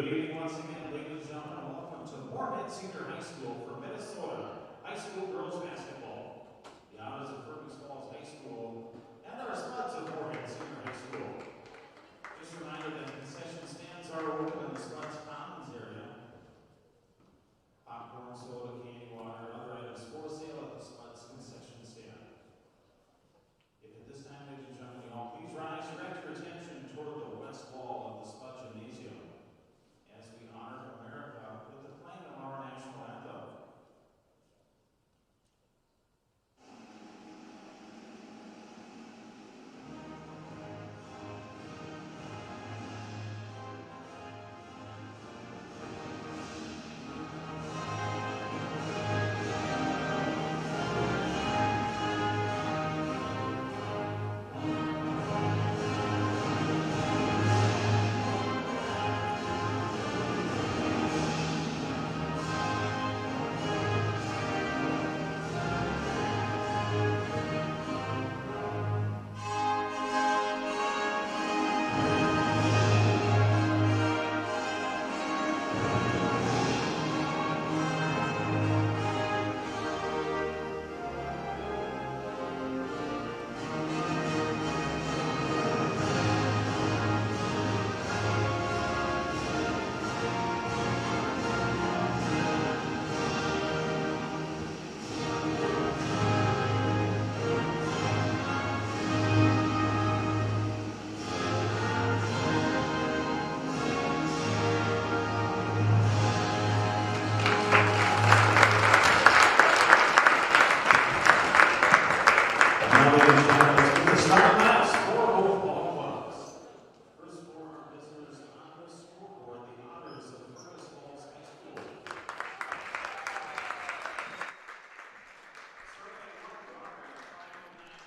evening once again, ladies and gentlemen, and welcome to Moorhead Senior High School for Minnesota High School Girls Basketball. The honors of Fergus Falls High School and our spots of Moorhead Senior High School. Just a reminder that concession stands are open in the Spuds Commons area. Popcorn, soda, candy, water, and other items for sale at the Spuds concession stand. If at this time, ladies and gentlemen, all please rise, direct your attention toward the west wall of the Spud Gymnasium as we honor America with the playing of our national anthem.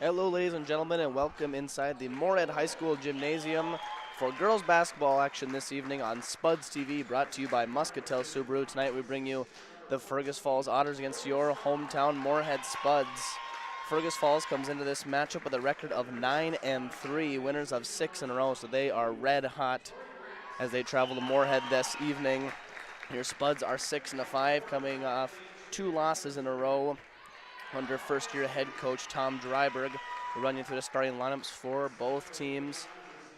Hello, ladies and gentlemen, and welcome inside the Moorhead High School Gymnasium for girls basketball action this evening on Spuds TV, brought to you by Muscatel Subaru. Tonight we bring you the Fergus Falls Otters against your hometown Moorhead Spuds. Fergus Falls comes into this matchup with a record of 9-3, winners of 6 in a row, so they are red hot as they travel to Moorhead this evening. Your Spuds are 6-5, coming off 2 losses in a row under first-year head coach Tom Dryberg. We'll run you through the starting lineups for both teams.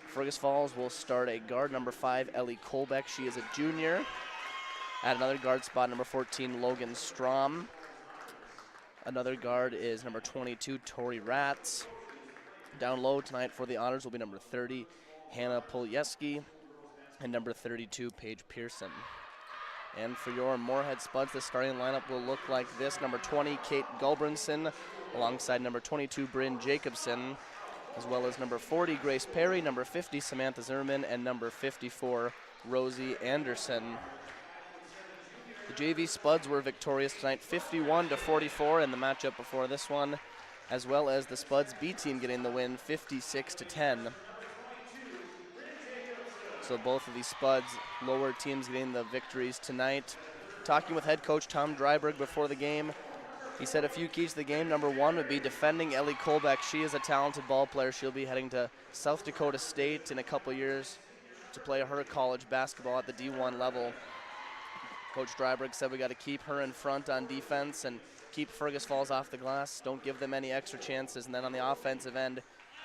Fergus Falls will start a guard, number 5, Ellie Kolbeck. She is a junior. At another guard spot, number 14, Logan Strom. Another guard is number 22, Tori Ratz. Down low tonight for the Honors will be number 30, Hannah Polieski, and number 32, Paige Pearson. And for your Moorhead Spuds, the starting lineup will look like this. Number 20, Kate Gulbranson, alongside number 22, Bryn Jacobson, as well as number 40, Grace Perry, number 50, Samantha Zimmerman, and number 54, Rosie Anderson. The JV Spuds were victorious tonight, 51-44 in the matchup before this one, as well as the Spuds B team getting the win, 56-10. So both of these Spuds lower teams getting the victories tonight. Talking with head coach Tom Dryberg before the game, he said a few keys to the game. Number 1 would be defending Ellie Kolbeck. She is a talented ball player. She'll be heading to South Dakota State in a couple years to play her college basketball at the D1 level. Coach Dryberg said we got to keep her in front on defense and keep Fergus Falls off the glass. Don't give them any extra chances. And then on the offensive end,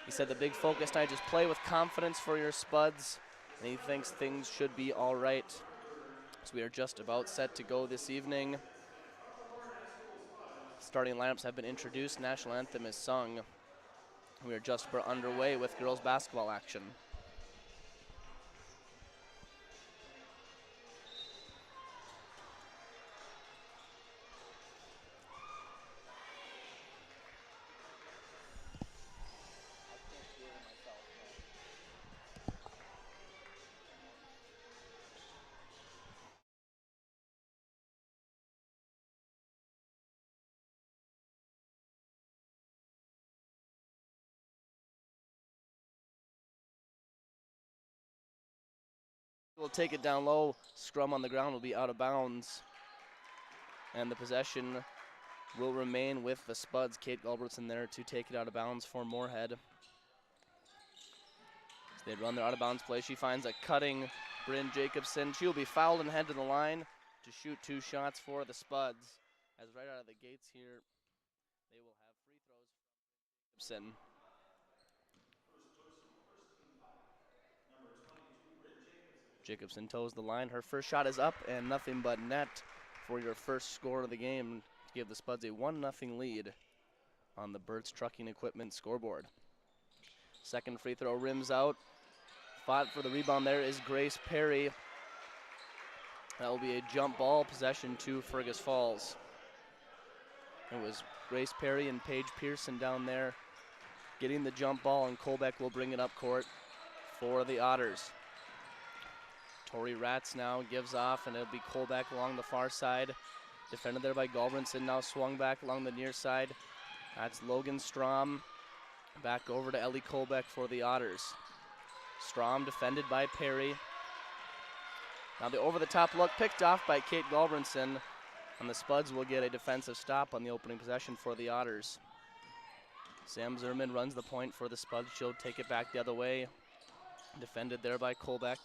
he said the big focus tonight, just play with confidence for your Spuds. And he thinks things should be all right. So we are just about set to go this evening. Starting lineups have been introduced. National anthem is sung. We are just underway with girls basketball action. We'll take it down low. Scrum on the ground will be out of bounds. And the possession will remain with the Spuds. Kate Gulbertson there to take it out of bounds for Moorhead. They run their out-of-bounds play. She finds a cutting Bryn Jacobson. She'll be fouled and head to the line to shoot 2 shots for the Spuds. As right out of the gates here, they will have free throws from Jacobson. Jacobson toes the line. Her first shot is up and nothing but net for your first score of the game to give the Spuds a 1-0 lead on the Burt's Trucking Equipment scoreboard. Second free throw rims out. Fought for the rebound there is Grace Perry. That will be a jump ball possession to Fergus Falls. It was Grace Perry and Paige Pearson down there getting the jump ball, and Colbeck will bring it up court for the Otters. Tori Ratz now gives off, and it'll be Colbeck along the far side. Defended there by Galbranson, now swung back along the near side. That's Logan Strom. Back over to Ellie Colbeck for the Otters. Strom defended by Perry. Now the over-the-top look picked off by Kate Galbranson, and the Spuds will get a defensive stop on the opening possession for the Otters. Sam Zerman runs the point for the Spuds. She'll take it back the other way. Defended there by Colbeck.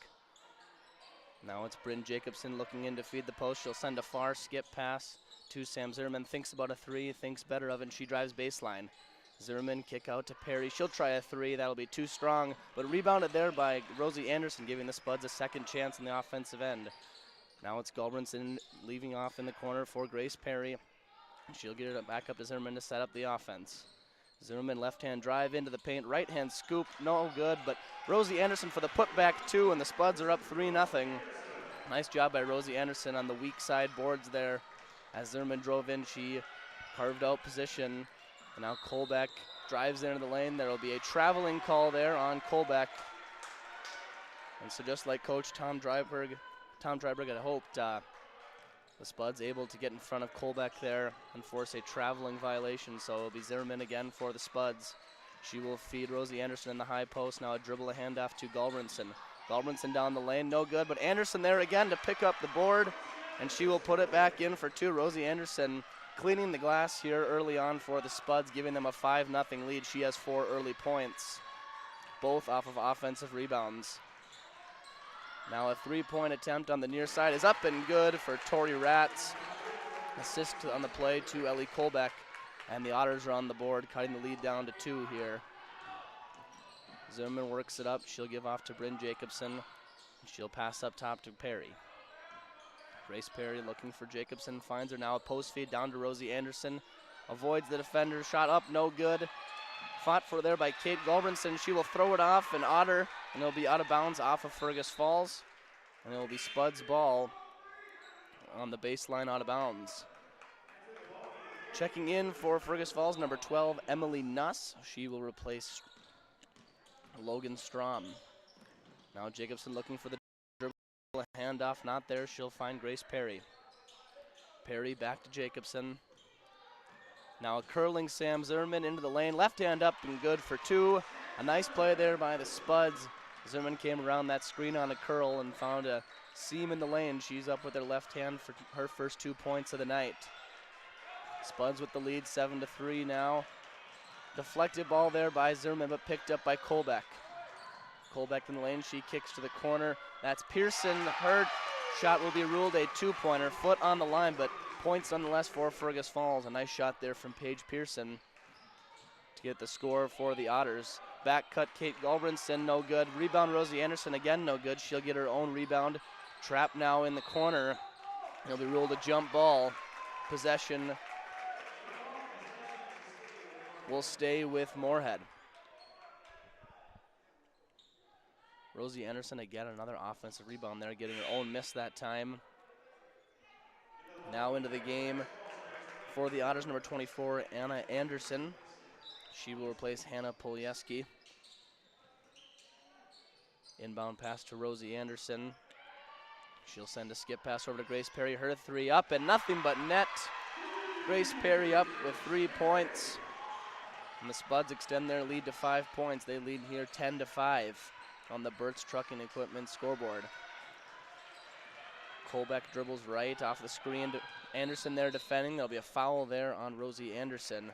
Now it's Bryn Jacobson looking in to feed the post. She'll send a far skip pass to Sam Zerman. Thinks about a 3, thinks better of it, and she drives baseline. Zerman kick out to Perry. She'll try a 3. That'll be too strong, but rebounded there by Rosie Anderson, giving the Spuds a second chance in the offensive end. Now it's Galbranson leaving off in the corner for Grace Perry. She'll get it back up to Zerman to set up the offense. Zerman left-hand drive into the paint, right-hand scoop, no good, but Rosie Anderson for the putback 2, and the Spuds are up 3-0. Nice job by Rosie Anderson on the weak side boards there. As Zerman drove in, she carved out position. And now Colbeck drives into the lane. There will be a traveling call there on Colbeck. And so just like Coach Tom Dryberg had hoped, the Spuds able to get in front of Colbeck there and force a traveling violation. So it'll be Zerman again for the Spuds. She will feed Rosie Anderson in the high post. Now a dribble, a handoff to Galbranson. Galbranson down the lane, no good, but Anderson there again to pick up the board, and she will put it back in for 2. Rosie Anderson cleaning the glass here early on for the Spuds, giving them a 5-0 lead. She has 4 early points, both off of offensive rebounds. Now a 3-point attempt on the near side is up and good for Tori Ratz. Assist on the play to Ellie Colbeck, and the Otters are on the board, cutting the lead down to 2 here. Zimmerman works it up. She'll give off to Bryn Jacobson. She'll pass up top to Perry. Grace Perry looking for Jacobson, finds her now, a post feed down to Rosie Anderson. Avoids the defender, shot up, no good. Fought for there by Kate Galbranson. She will throw it off, an Otter, and it'll be out of bounds off of Fergus Falls. And it will be Spud's ball on the baseline out of bounds. Checking in for Fergus Falls, number 12, Emily Nuss. She will replace Logan Strom. Now Jacobson looking for the dribble, handoff, not there. She'll find Grace Perry. Perry back to Jacobson. Now a curling Sam Zerman into the lane, left hand up and good for 2. A nice play there by the Spuds. Zerman came around that screen on a curl and found a seam in the lane. She's up with her left hand for her first 2 points of the night. Spuds with the lead, 7-3 now. Deflected ball there by Zerman, but picked up by Colbeck. Colbeck in the lane, she kicks to the corner. That's Pearson. Her shot will be ruled a 2-pointer. Foot on the line, but points nonetheless for Fergus Falls. A nice shot there from Paige Pearson to get the score for the Otters. Back cut Kate Galbranson, no good. Rebound Rosie Anderson, again no good. She'll get her own rebound. Trapped now in the corner. It'll be ruled a jump ball. Possession will stay with Moorhead. Rosie Anderson again, another offensive rebound there, getting her own miss that time. Now into the game for the Otters, number 24, Anna Anderson. She will replace Hannah Polieski. Inbound pass to Rosie Anderson. She'll send a skip pass over to Grace Perry. Her 3 up and nothing but net. Grace Perry up with 3 points. And the Spuds extend their lead to 5 points. They lead here 10-5 on the Burt's Trucking Equipment scoreboard. Colbeck dribbles right off the screen. Anderson there defending. There'll be a foul there on Rosie Anderson.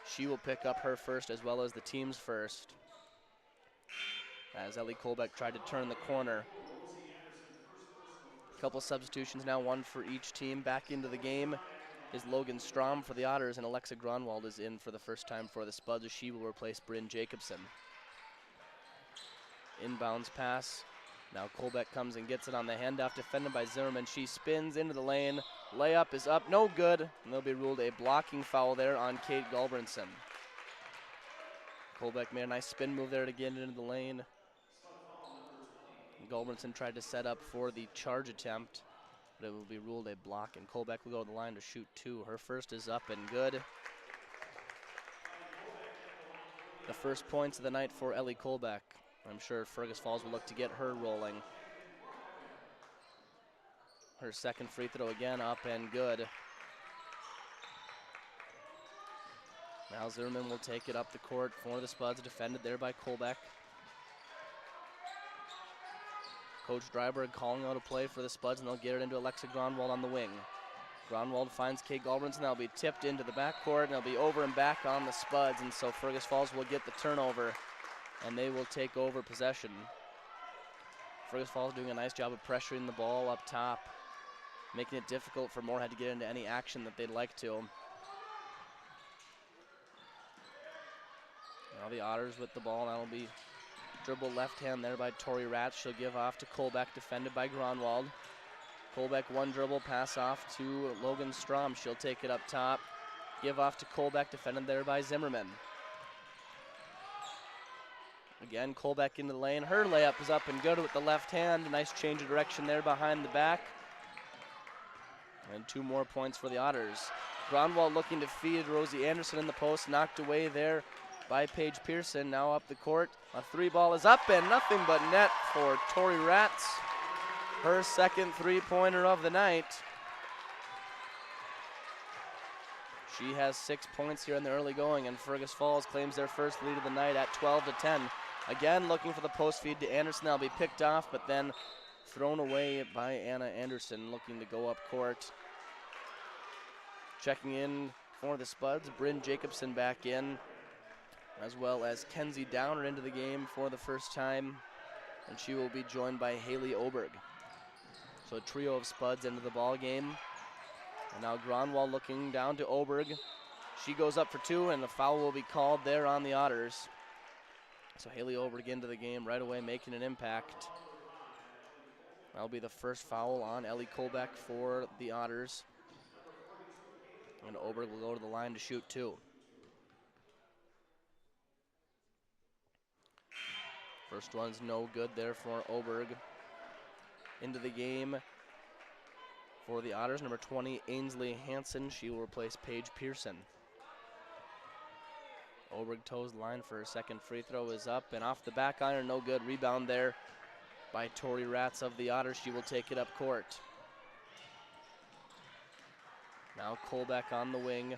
She will pick up her first as well as the team's first. as Ellie Colbeck tried to turn the corner. A couple substitutions now, one for each team. Back into the game is Logan Strom for the Otters, and Alexa Gronwald is in for the first time for the Spuds. She will replace Bryn Jacobson. Inbounds pass. Now Colbeck comes and gets it on the handoff, defended by Zimmerman. She spins into the lane. Layup is up, no good. And there'll be ruled a blocking foul there on Kate Gulbranson. Colbeck made a nice spin move there to get into the lane. Gulbranson tried to set up for the charge attempt, but it will be ruled a block, and Colbeck will go to the line to shoot two. Her first is up and good. The first points of the night for Ellie Colbeck. I'm sure Fergus Falls will look to get her rolling. Her second free throw again, up and good. Now Zimmerman will take it up the court for the Spuds, defended there by Colbeck. Coach Dryberg calling out a play for the Spuds, and they'll get it into Alexa Gronwald on the wing. Gronwald finds Kate Gulbranson. That'll be tipped into the backcourt, and it'll be over and back on the Spuds, and so Fergus Falls will get the turnover, and they will take over possession. Fergus Falls doing a nice job of pressuring the ball up top, making it difficult for Moorhead to get into any action that they'd like to. Now the Otters with the ball. That'll be dribble left hand there by Tori Ratz. She'll give off to Colbeck, defended by Gronwald. Colbeck one dribble, pass off to Logan Strom. She'll take it up top. Give off to Colbeck, defended there by Zimmerman. Again, Colbeck into the lane. Her layup is up and good with the left hand. A nice change of direction there behind the back. And 2 more points for the Otters. Gronwald looking to feed Rosie Anderson in the post. Knocked away there by Paige Pearson. Now up the court. A 3 ball is up and nothing but net for Tori Ratz. Her second 3-pointer of the night. She has 6 points here in the early going, and Fergus Falls claims their first lead of the night at 12-10. Again, looking for the post feed to Anderson. That'll be picked off, but then thrown away by Anna Anderson, looking to go up court. Checking in for the Spuds, Bryn Jacobson back in, as well as Kenzie Downer into the game for the first time, and she will be joined by Haley Oberg. So a trio of Spuds into the ball game. And now Gronwald looking down to Oberg. She goes up for 2, and a foul will be called there on the Otters. So Haley Oberg into the game right away, making an impact. That'll be the first foul on Ellie Colbeck for the Otters. And Oberg will go to the line to shoot 2. First one's no good there for Oberg. Into the game for the Otters, number 20, Ainsley Hansen. She will replace Paige Pearson. Oberg toes the line for her second free throw, is up and off the back iron, no good. Rebound there by Tori Ratz of the Otters. She will take it up court. Now Colbeck on the wing.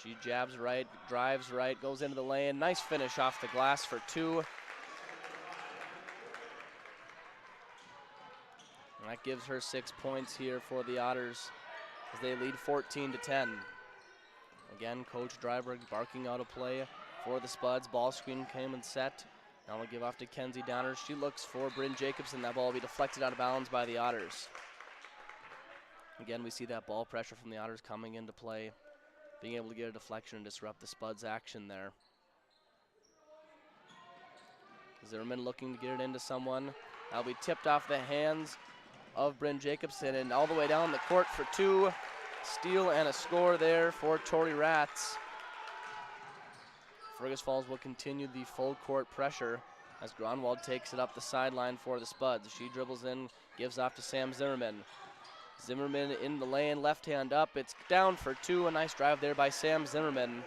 She jabs right, drives right, goes into the lane. Nice finish off the glass for 2. And that gives her 6 points here for the Otters as they lead 14-10. Again, Coach Dryberg barking out a play for the Spuds. Ball screen came and set. Now we'll give off to Kenzie Downer. She looks for Bryn Jacobson. That ball will be deflected out of bounds by the Otters. Again, we see that ball pressure from the Otters coming into play, being able to get a deflection and disrupt the Spuds' action there. Zimmerman looking to get it into someone. That'll be tipped off the hands of Bryn Jacobson and all the way down the court for 2. Steal and a score there for Tori Ratz. Fergus Falls will continue the full court pressure as Gronwald takes it up the sideline for the Spuds. She dribbles in, gives off to Sam Zimmerman. Zimmerman in the lane, left hand up. It's down for 2. A nice drive there by Sam Zimmerman.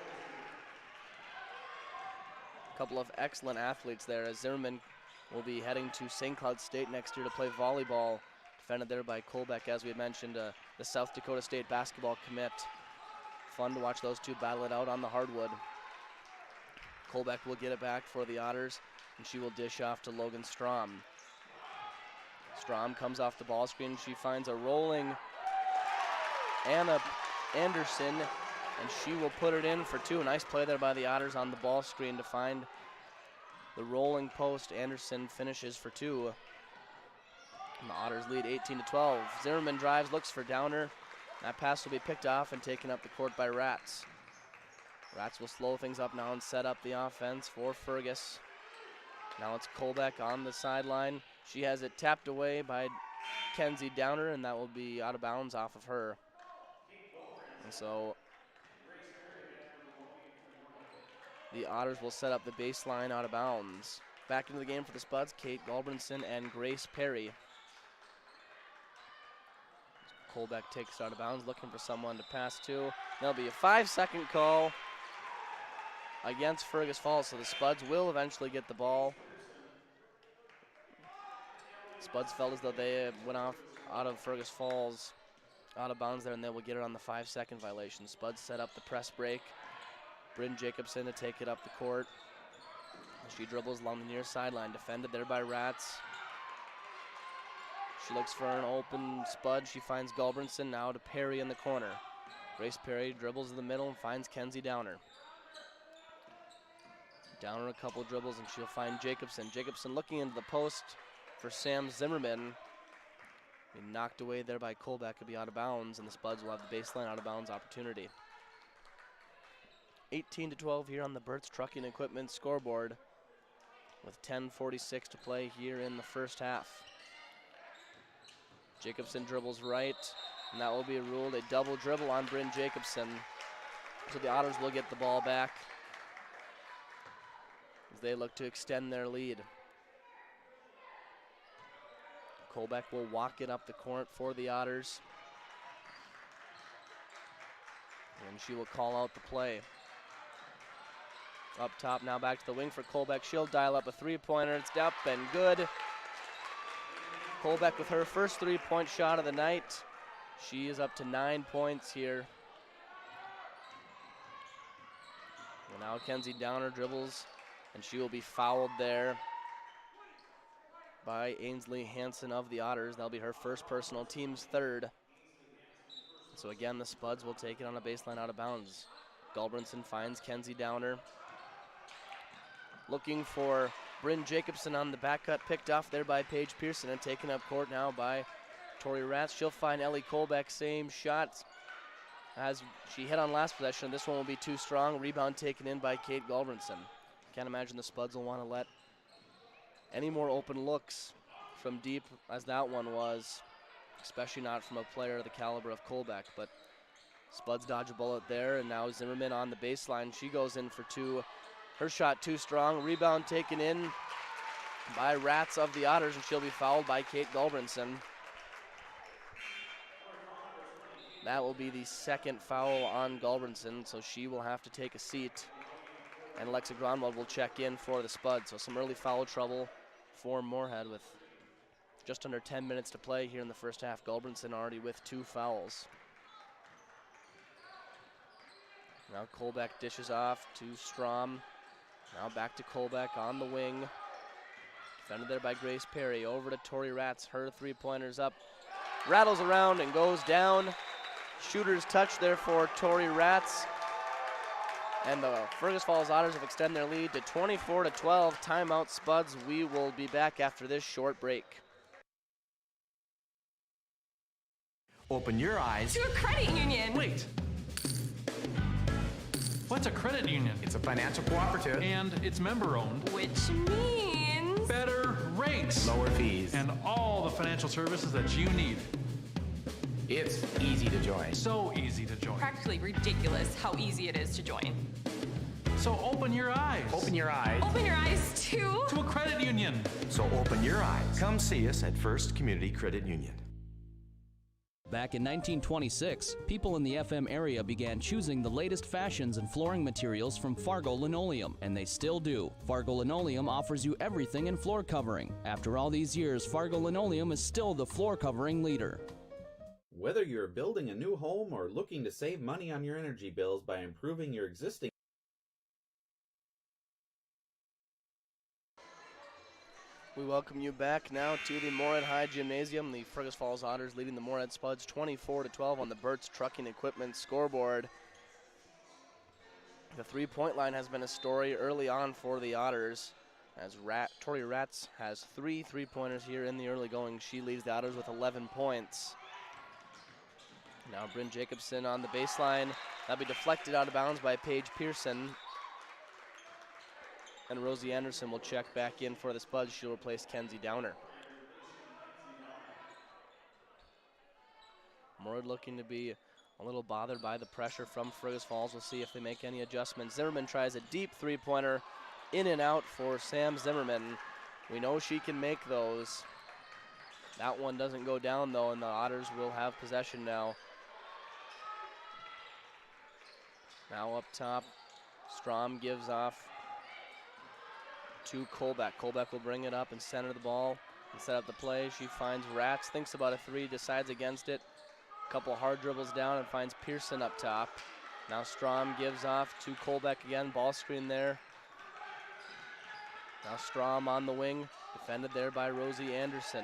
A couple of excellent athletes there as Zimmerman will be heading to St. Cloud State next year to play volleyball. Defended there by Colbeck, as we had mentioned, the South Dakota State basketball commit. Fun to watch those two battle it out on the hardwood. Colbeck will get it back for the Otters, and she will dish off to Logan Strom. Strom comes off the ball screen. She finds a rolling Anna Anderson, and she will put it in for 2. Nice play there by the Otters on the ball screen to find the rolling post. Anderson finishes for 2. And the Otters lead 18-12. Zimmerman drives, looks for Downer. That pass will be picked off and taken up the court by Rats. Rats will slow things up now and set up the offense for Fergus. Now it's Kolbeck on the sideline. She has it tapped away by Kenzie Downer, and that will be out of bounds off of her. And so the Otters will set up the baseline out of bounds. Back into the game for the Spuds, Kate Galbranson and Grace Perry. Kolbeck takes it out of bounds, looking for someone to pass to. There'll be a 5-second call against Fergus Falls, so the Spuds will eventually get the ball. Spuds felt as though they went off out of Fergus Falls, out of bounds there, and they will get it on the 5-second violation. Spuds set up the press break. Bryn Jacobson to take it up the court. She dribbles along the near sideline, defended there by Rats. She looks for an open Spud. She finds Galbranson, now to Perry in the corner. Grace Perry dribbles in the middle and finds Kenzie Downer. Downer a couple dribbles and she'll find Jacobson. Jacobson looking into the post for Sam Zimmerman. Being knocked away there by Kolbeck, will be out of bounds, and the Spuds will have the baseline out of bounds opportunity. 18-12 here on the Burt's Trucking Equipment scoreboard with 10:46 to play here in the first half. Jacobson dribbles right, and that will be ruled a double dribble on Bryn Jacobson. So the Otters will get the ball back as they look to extend their lead. Kolbeck will walk it up the court for the Otters. And she will call out the play. Up top now, back to the wing for Kolbeck. She'll dial up a three-pointer. It's up and good. Kolbeck with her first three-point shot of the night. She is up to 9 points here. And now Kenzie Downer dribbles, and she will be fouled there by Ainsley Hansen of the Otters. That'll be her first personal, team's third. So again, the Spuds will take it on a baseline out of bounds. Galbranson finds Kenzie Downer. Looking for Bryn Jacobson on the back cut, picked off there by Paige Pearson and taken up court now by Tori Rats. She'll find Ellie Kolbeck, same shot as she hit on last possession. This one will be too strong. Rebound taken in by Kate Galbranson. Can't imagine the Spuds will want to let any more open looks from deep as that one was, especially not from a player of the caliber of Kolbeck. But Spuds dodge a bullet there, and now Zimmerman on the baseline. She goes in for 2. Her shot too strong. Rebound taken in by Rats of the Otters, and she'll be fouled by Kate Galbranson. That will be the second foul on Galbranson, so she will have to take a seat. And Alexa Gronwald will check in for the Spuds. So some early foul trouble for Moorhead with just under 10 minutes to play here in the first half. Galbranson already with 2 fouls. Now Kolbeck dishes off to Strom. Now back to Kolbeck on the wing. Defended there by Grace Perry. Over to Tori Rats. Her three-pointer's up. Rattles around and goes down. Shooter's touch there for Tori Rats. And the Fergus Falls Otters have extended their lead to 24-12. Timeout, Spuds. We will be back after this short break. Open your eyes to a credit union. Wait. What's a credit union? It's a financial cooperative. And it's member-owned. Which means better rates. Lower fees. And all the financial services that you need. It's easy to join. So easy to join. practically ridiculous how easy it is to join. So open your eyes. Open your eyes. Open your eyes to a credit union. So open your eyes. Come see us at First Community Credit Union. Back in 1926, people in the FM area began choosing the latest fashions and flooring materials from Fargo Linoleum, and they still do. Fargo Linoleum offers you everything in floor covering. After all these years, Fargo Linoleum is still the floor covering leader. Whether you're building a new home or looking to save money on your energy bills by improving your existing We welcome you back now to the Moorhead High Gymnasium. The Fergus Falls Otters leading the Moorhead Spuds 24-12 on the Burt's Trucking Equipment scoreboard. The three-point line has been a story early on for the Otters. as Tori Ratz has 3 3-pointers here in the early going. She leads the Otters with 11 points. Now Bryn Jacobson on the baseline. That'll be deflected out of bounds by Paige Pearson. And Rosie Anderson will check back in for the Spuds. She'll replace Kenzie Downer. Moorhead looking to be a little bothered by the pressure from Fergus Falls. We'll see if they make any adjustments. Zimmerman tries a deep 3-pointer. In and out for Sam Zimmerman. We know she can make those. That one doesn't go down though, and the Otters will have possession now. Now up top, Strom gives off to Kolbeck. Kolbeck will bring it up and center the ball and set up the play. She finds Ratz, thinks about a 3, decides against it. Couple hard dribbles down and finds Pearson up top. Now Strom gives off to Kolbeck again, ball screen there. Now Strom on the wing, defended there by Rosie Anderson.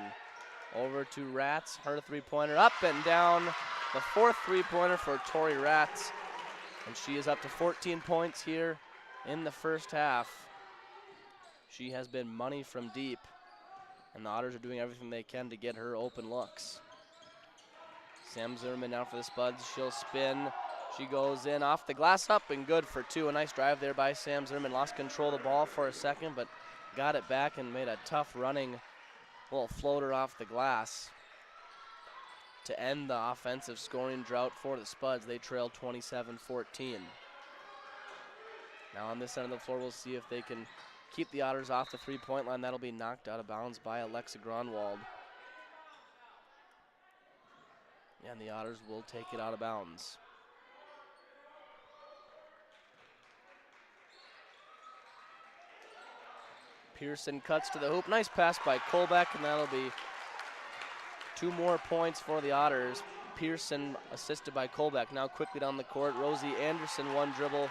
Over to Ratz, her 3-pointer up and down. The 4th 3-pointer for Tori Ratz. And she is up to 14 points here in the first half. She has been money from deep, and the Otters are doing everything they can to get her open looks. Sam Zimmerman now for the Spuds. She'll spin. She goes in off the glass, up and good for 2. A nice drive there by Sam Zimmerman. Lost control of the ball for a second, but got it back and made a tough running little floater off the glass to end the offensive scoring drought for the Spuds. They trail 27-14. Now on this end of the floor, we'll see if they can keep the Otters off the 3-point line. That'll be knocked out of bounds by Alexa Gronwald. And the Otters will take it out of bounds. Pearson cuts to the hoop. Nice pass by Kolbeck, and that'll be 2 more points for the Otters. Pearson assisted by Kolbeck. Now quickly down the court. Rosie Anderson, 1 dribble.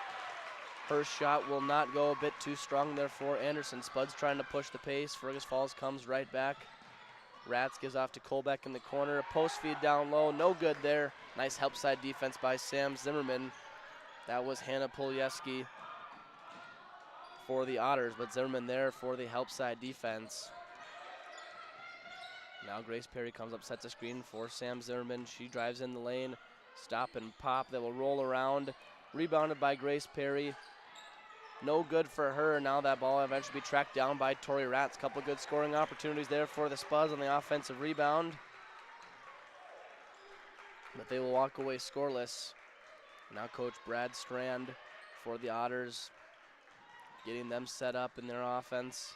Her shot will not go, a bit too strong there for Anderson. Spuds trying to push the pace. Fergus Falls comes right back. Ratz gives off to Kolbeck in the corner. Post feed down low, no good there. Nice help side defense by Sam Zimmerman. That was Hannah Polieski for the Otters, but Zimmerman there for the help side defense. Now Grace Perry comes up, sets a screen for Sam Zimmerman. She drives in the lane, stop and pop. That will roll around. Rebounded by Grace Perry. No good for her. Now that ball will eventually be tracked down by Tori Ratz. Couple good scoring opportunities there for the Spuds on the offensive rebound. But they will walk away scoreless. Now Coach Brad Strand for the Otters, getting them set up in their offense.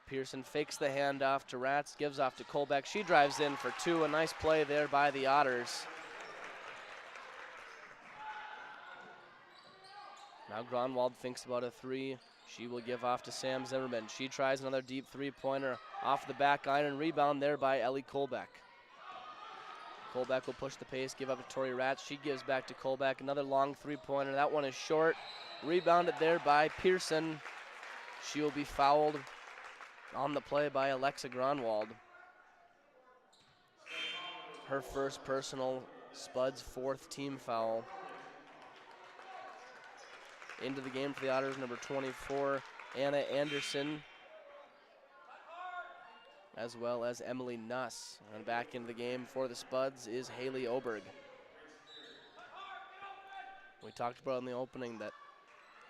Pearson fakes the handoff to Ratz, gives off to Kolbeck. She drives in for 2. A nice play there by the Otters. Now Gronwald thinks about a 3. She will give off to Sam Zimmerman. She tries another deep 3-pointer off the back iron. Rebound there by Ellie Kolbeck. Kolbeck will push the pace, give up to Tori Ratz. She gives back to Kolbeck. Another long 3-pointer. That one is short. Rebounded there by Pearson. She will be fouled on the play by Alexa Gronwald. Her first personal, Spuds' 4th team foul. Into the game for the Otters, number 24, Anna Anderson, as well as Emily Nuss. And back into the game for the Spuds is Haley Oberg. We talked about in the opening that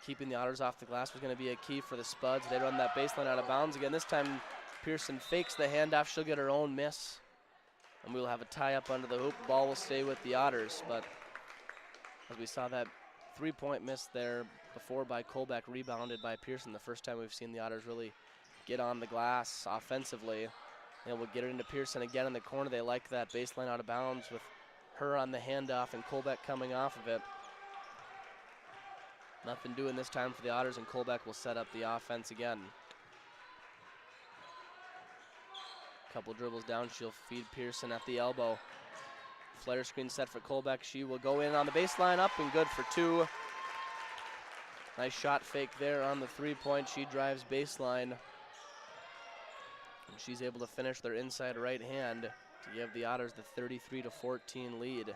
keeping the Otters off the glass was going to be a key for the Spuds. They run that baseline out of bounds again. This time Pearson fakes the handoff. She'll get her own miss, and we'll have a tie up under the hoop. Ball will stay with the Otters, but as we saw that 3-point miss there before by Kolbeck, rebounded by Pearson. The first time we've seen the Otters really get on the glass offensively. And we'll get it into Pearson again in the corner. They like that baseline out of bounds with her on the handoff and Kolbeck coming off of it. Nothing doing this time for the Otters, and Kolbeck will set up the offense again. Couple dribbles down, she'll feed Pearson at the elbow. Flare screen set for Kolbeck. She will go in on the baseline, up and good for 2. Nice shot fake there on the 3-point. She drives baseline. And she's able to finish their inside right hand to give the Otters the 33-14 lead.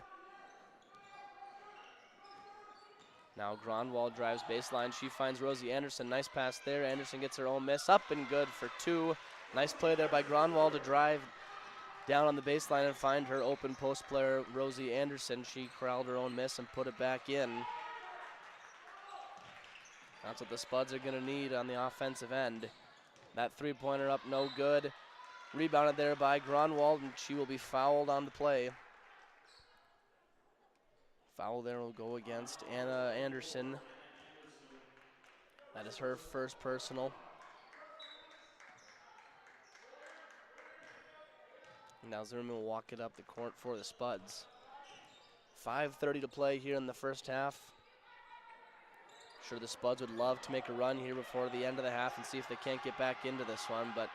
Now Gronwald drives baseline. She finds Rosie Anderson. Nice pass there. Anderson gets her own miss. Up and good for 2. Nice play there by Gronwald to drive down on the baseline and find her open post player, Rosie Anderson. She corralled her own miss and put it back in. That's what the Spuds are going to need on the offensive end. That three-pointer up, no good. Rebounded there by Gronwald, and she will be fouled on the play. Foul there will go against Anna Anderson. That is her first personal. Now Zimmerman will walk it up the court for the Spuds. 5:30 to play here in the first half. Sure, the Spuds would love to make a run here before the end of the half and see if they can't get back into this one, but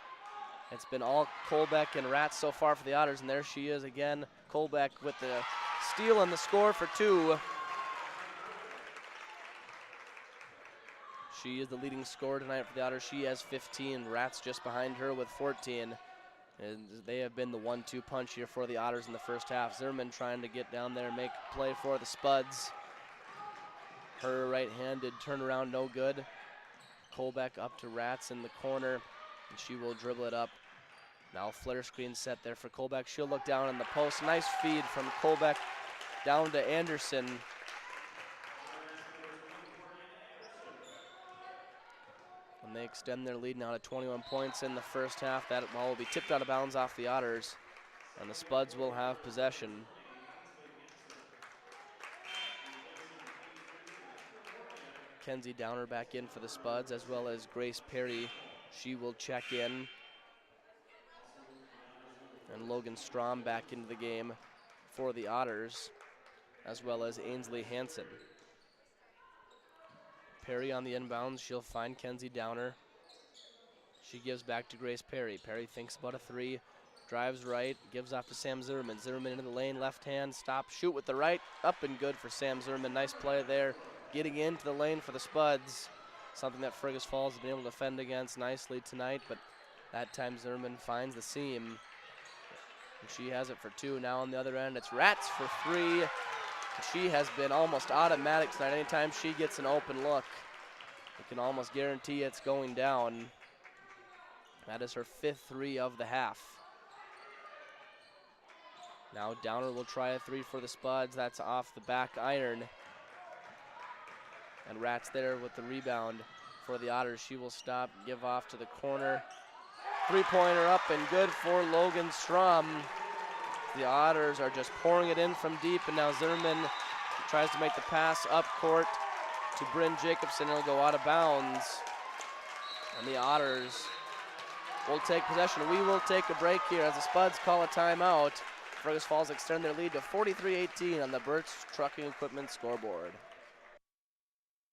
it's been all Colbeck and Rats so far for the Otters, and there she is again. Colbeck with the steal and the score for 2. She is the leading scorer tonight for the Otters. She has 15. Rats just behind her with 14. And they have been the 1-2 punch here for the Otters in the first half. Zimmerman trying to get down there and make a play for the Spuds. Her right-handed turnaround, no good. Colbeck up to Rats in the corner, and she will dribble it up. Now flare screen set there for Colbeck. She'll look down in the post. Nice feed from Colbeck down to Anderson. And they extend their lead now to 21 points in the first half. That ball will be tipped out of bounds off the Otters, and the Spuds will have possession. Kenzie Downer back in for the Spuds, as well as Grace Perry. She will check in. And Logan Strom back into the game for the Otters, as well as Ainsley Hansen. Perry on the inbounds. She'll find Kenzie Downer. She gives back to Grace Perry. Perry thinks about a 3, drives right, gives off to Sam Zimmerman. Zimmerman into the lane, left hand, stop, shoot with the right, up and good for Sam Zimmerman. Nice play there, getting into the lane for the Spuds. Something that Fergus Falls has been able to defend against nicely tonight, but that time Zimmerman finds the seam. And she has it for 2. Now on the other end, it's Rats for 3. She has been almost automatic tonight. Anytime she gets an open look, you can almost guarantee it's going down. That is her 5th 3 of the half. Now Downer will try a 3 for the Spuds. That's off the back iron. And Rats there with the rebound for the Otters. She will stop, give off to the corner. 3-pointer up and good for Logan Strom. The Otters are just pouring it in from deep, and now Zimmerman tries to make the pass up court to Bryn Jacobson. It'll go out of bounds. And the Otters will take possession. We will take a break here as the Spuds call a timeout. Fergus Falls extend their lead to 43-18 on the Burt's Trucking Equipment scoreboard.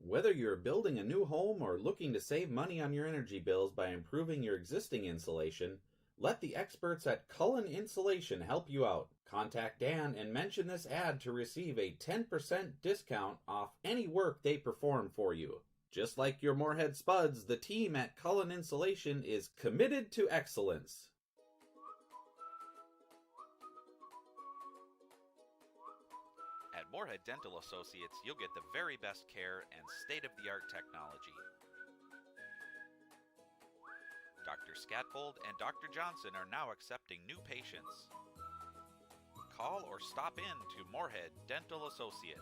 Whether you're building a new home or looking to save money on your energy bills by improving your existing insulation, let the experts at Cullen Insulation help you out. Contact Dan and mention this ad to receive a 10% discount off any work they perform for you. Just like your Moorhead Spuds, the team at Cullen Insulation is committed to excellence. At Moorhead Dental Associates, you'll get the very best care and state-of-the-art technology. Dr. Scatfold and Dr. Johnson are now accepting new patients. Call or stop in to Moorhead Dental Associates.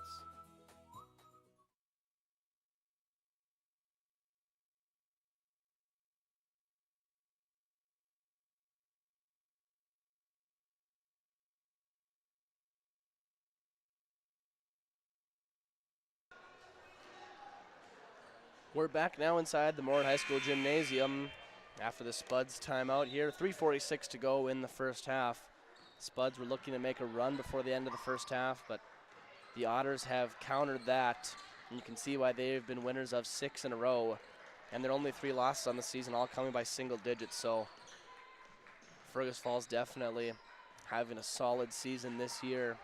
We're back now inside the Moorhead High School Gymnasium after the Spuds timeout here. 3:46 to go in the first half. Spuds were looking to make a run before the end of the first half, but the Otters have countered that. And you can see why they've been winners of 6 in a row. And their only 3 losses on the season, all coming by single digits. So Fergus Falls definitely having a solid season this year.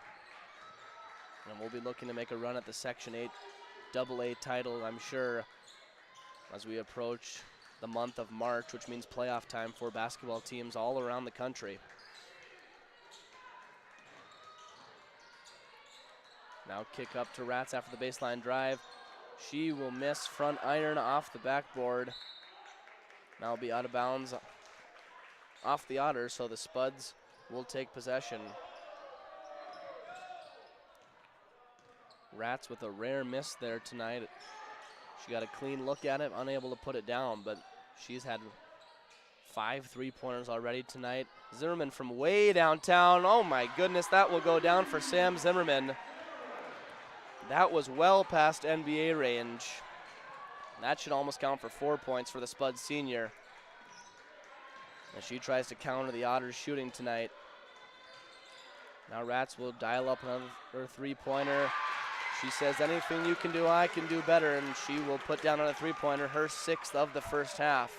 And we'll be looking to make a run at the Section 8 AA title, I'm sure, as we approach the month of March, which means playoff time for basketball teams all around the country. Now kick up to Rats after the baseline drive. She will miss front iron off the backboard. Now be out of bounds off the Otters, so the Spuds will take possession. Rats with a rare miss there tonight. She got a clean look at it, unable to put it down, but she's had 5 3-pointers already tonight. Zimmerman from way downtown. Oh my goodness, that will go down for Sam Zimmerman. That was well past NBA range. That should almost count for 4 points for the Spud senior. And she tries to counter the Otters shooting tonight. Now Rats will dial up another 3-pointer. She says, anything you can do, I can do better, and she will put down on a 3-pointer, her 6th of the first half.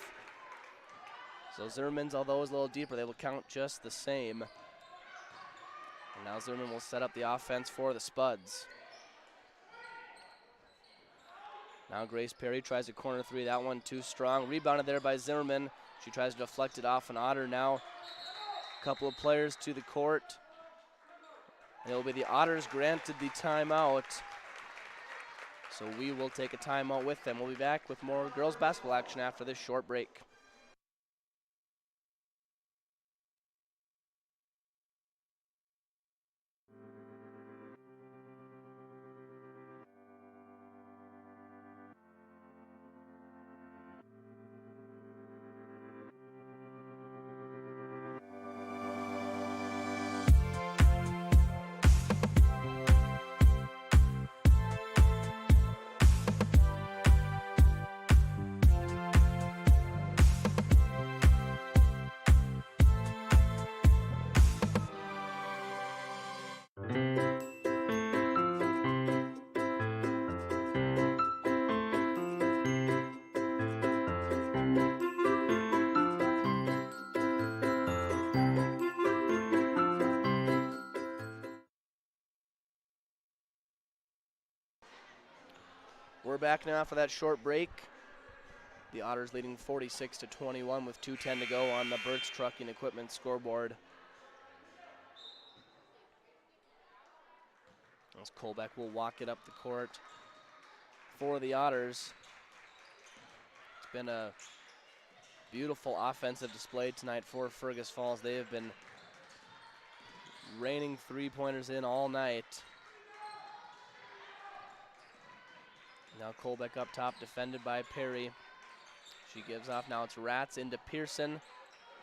So Zimmerman's, although is a little deeper, they will count just the same. And now Zimmerman will set up the offense for the Spuds. Now Grace Perry tries a corner 3, that one too strong. Rebounded there by Zimmerman. She tries to deflect it off an Otter now. A couple of players to the court. And it will be the Otters granted the timeout. So we will take a timeout with them. We'll be back with more girls basketball action after this short break. We're back now for that short break. The Otters leading 46-21 with 2:10 to go on the Burt's Trucking Equipment scoreboard. As Colbeck will walk it up the court for the Otters. It's been a beautiful offensive display tonight for Fergus Falls. They have been raining 3-pointers in all night. Now Colbeck up top, defended by Perry. She gives off, now it's Rats into Pearson.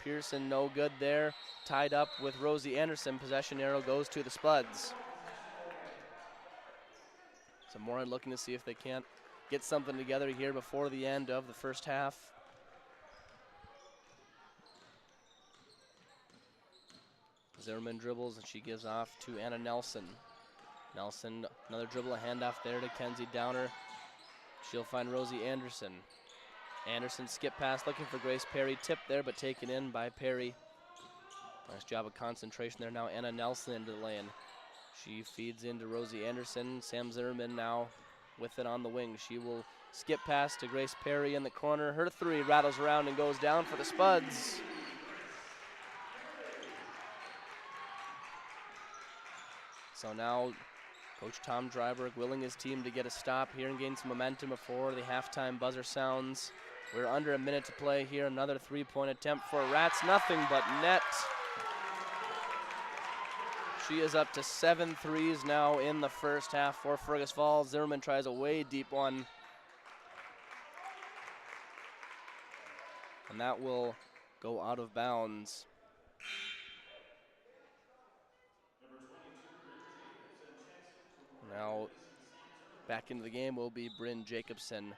Pearson no good there, tied up with Rosie Anderson. Possession arrow goes to the Spuds. So Moorhead looking to see if they can't get something together here before the end of the first half. Zimmerman dribbles and she gives off to Anna Nelson. Nelson, another dribble, a handoff there to Kenzie Downer. She'll find Rosie Anderson. Anderson skip pass looking for Grace Perry. Tipped there but taken in by Perry. Nice job of concentration there. Now Anna Nelson into the lane. She feeds into Rosie Anderson. Sam Zimmerman now with it on the wing. She will skip pass to Grace Perry in the corner. Her 3 rattles around and goes down for the Spuds. So now Coach Tom Dryberg willing his team to get a stop here and gain some momentum before the halftime buzzer sounds. We're under a minute to play here. Another 3-point attempt for Rats. Nothing but net. She is up to 7 threes now in the first half for Fergus Falls. Zimmerman tries a way deep one. And that will go out of bounds. Now back into the game will be Bryn Jacobson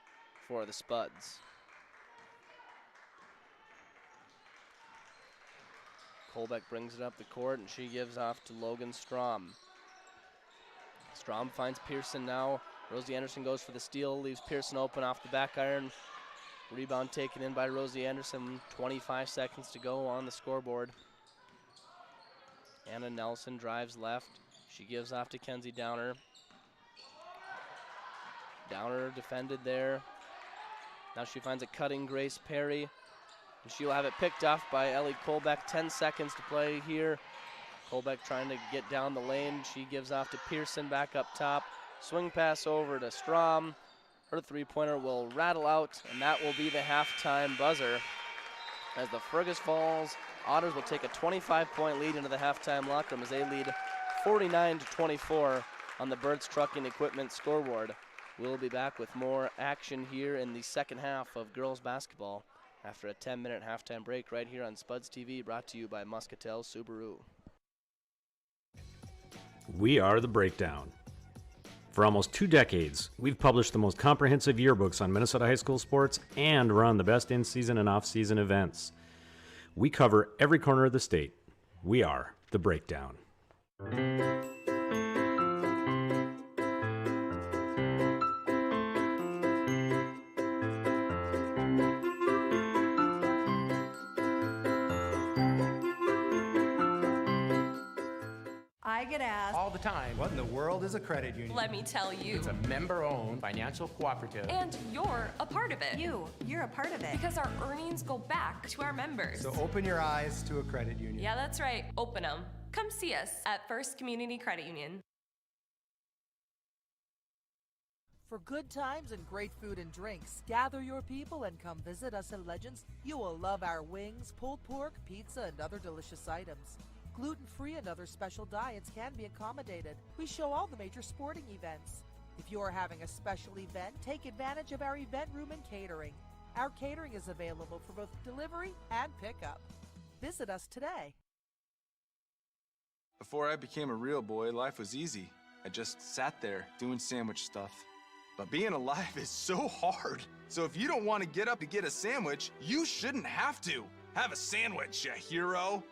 for the Spuds. Colbeck brings it up the court and she gives off to Logan Strom. Strom finds Pearson now. Rosie Anderson goes for the steal, leaves Pearson open off the back iron. Rebound taken in by Rosie Anderson. 25 seconds to go on the scoreboard. Anna Nelson drives left. She gives off to Kenzie Downer. Downer defended there. Now she finds a cutting Grace Perry. And she'll have it picked off by Ellie Colbeck. 10 seconds to play here. Colbeck trying to get down the lane. She gives off to Pearson back up top. Swing pass over to Strom. Her three-pointer will rattle out, and that will be the halftime buzzer. As the Fergus Falls Otters will take a 25-point lead into the halftime locker room as they lead 49-24 on the Birds Trucking Equipment scoreboard. We'll be back with more action here in the second half of girls basketball after a 10-minute halftime break right here on Spuds TV, brought to you by Muscatel Subaru. We are The Breakdown. For almost 2 decades, we've published the most comprehensive yearbooks on Minnesota high school sports and run the best in-season and off-season events. We cover every corner of the state. We are The Breakdown. I get asked all the time, what in the world is a credit union? Let me tell you. It's a member-owned financial cooperative. And you're a part of it. you're a part of it. Because our earnings go back to our members. So open your eyes to a credit union. Yeah, that's right. Open them. Come see us at First Community Credit Union. For good times and great food and drinks, gather your people and come visit us at Legends. You will love our wings, pulled pork, pizza, and other delicious items. Gluten-free and other special diets can be accommodated. We show all the major sporting events. If you are having a special event, take advantage of our event room and catering. Our catering is available for both delivery and pickup. Visit us today. Before I became a real boy, life was easy. I just sat there doing sandwich stuff. But being alive is so hard. So if you don't want to get up to get a sandwich, you shouldn't have to. Have a sandwich, you hero.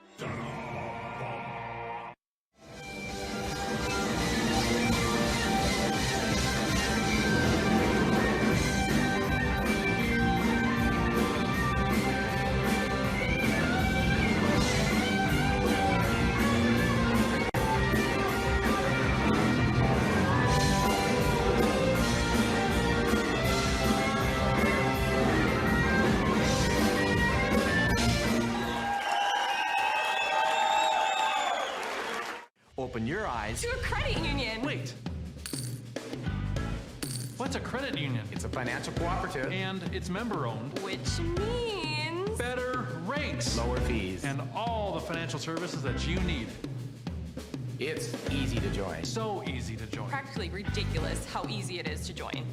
Open your eyes To a credit union. Wait. What's a credit union? It's a financial cooperative. And it's member-owned. Which means Better rates. Lower fees. And all the financial services that you need. It's easy to join. So easy to join. practically ridiculous how easy it is to join.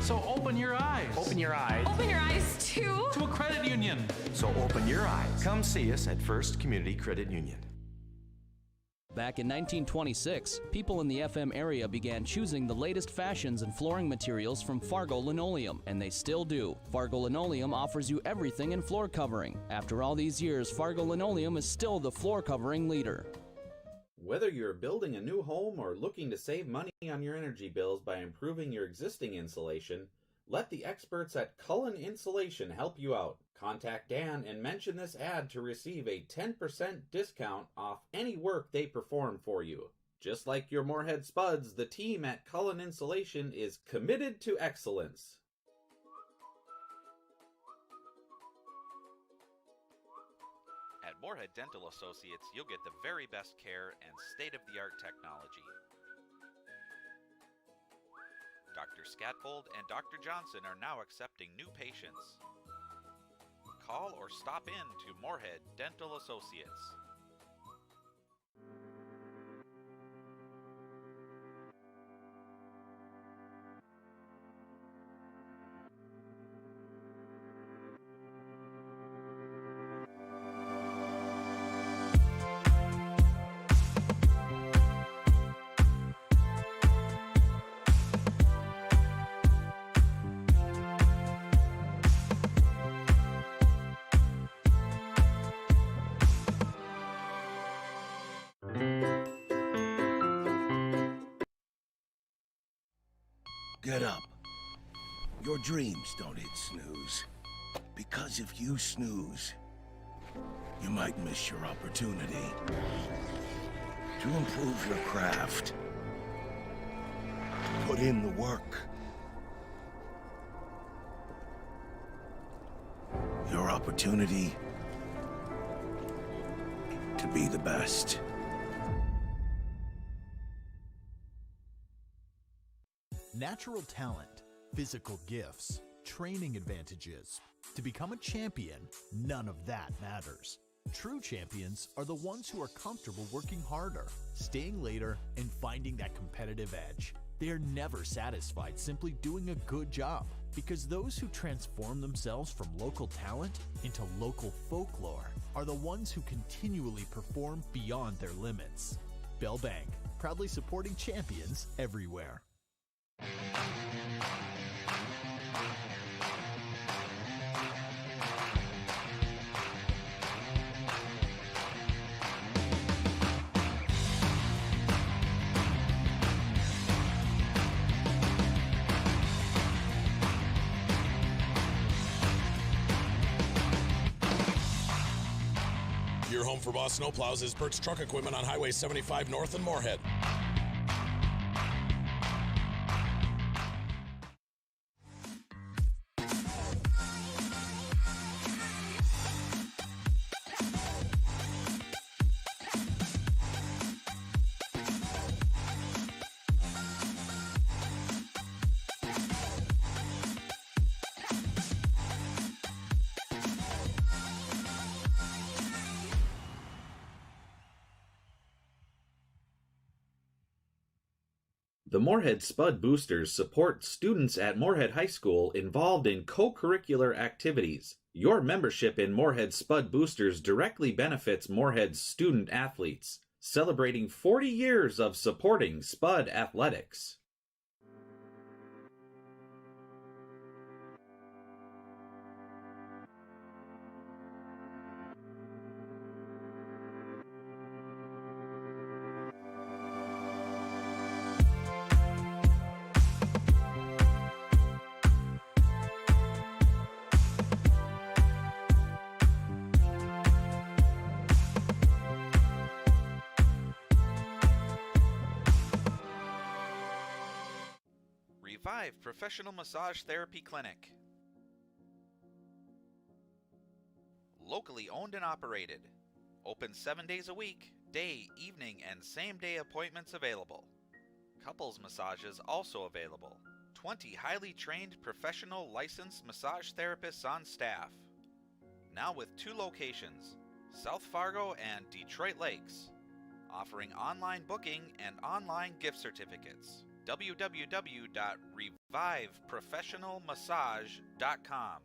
So open your eyes. Open your eyes Open your eyes to to a credit union. So open your eyes. Come see us at First Community Credit Union. Back in 1926, people in the FM area began choosing the latest fashions and flooring materials from Fargo Linoleum, and they still do. Fargo Linoleum offers you everything in floor covering. After all these years, Fargo Linoleum is still the floor covering leader. Whether you're building a new home or looking to save money on your energy bills by improving your existing insulation, let the experts at Cullen Insulation help you out. Contact Dan and mention this ad to receive a 10% discount off any work they perform for you. Just like your Moorhead Spuds, the team at Cullen Insulation is committed to excellence. At Moorhead Dental Associates, you'll get the very best care and state-of-the-art technology. Dr. Scatfold and Dr. Johnson are now accepting new patients. Call or stop in to Moorhead Dental Associates. Get up. Your dreams don't hit snooze. Because if you snooze, you might miss your opportunity to improve your craft. Put in the work. Your opportunity to be the best. Natural talent, physical gifts, training advantages. To become a champion, none of that matters. True champions are the ones who are comfortable working harder, staying later, and finding that competitive edge. They are never satisfied simply doing a good job, because those who transform themselves from local talent into local folklore are the ones who continually perform beyond their limits. Bell Bank, proudly supporting champions everywhere. Your home for Boss Snowplows is Burt's Truck Equipment on Highway 75 North in Moorhead. The Moorhead Spud Boosters support students at Moorhead High School involved in co-curricular activities. Your membership in Moorhead Spud Boosters directly benefits Moorhead's student athletes, celebrating 40 years of supporting Spud athletics. Revive Professional Massage Therapy Clinic. Locally owned and operated. Open 7 days a week, day, evening, and same-day appointments available. Couples massages also available. 20 highly trained professional licensed massage therapists on staff. Now with 2 locations, South Fargo and Detroit Lakes. Offering online booking and online gift certificates. www.reviveprofessionalmassage.com.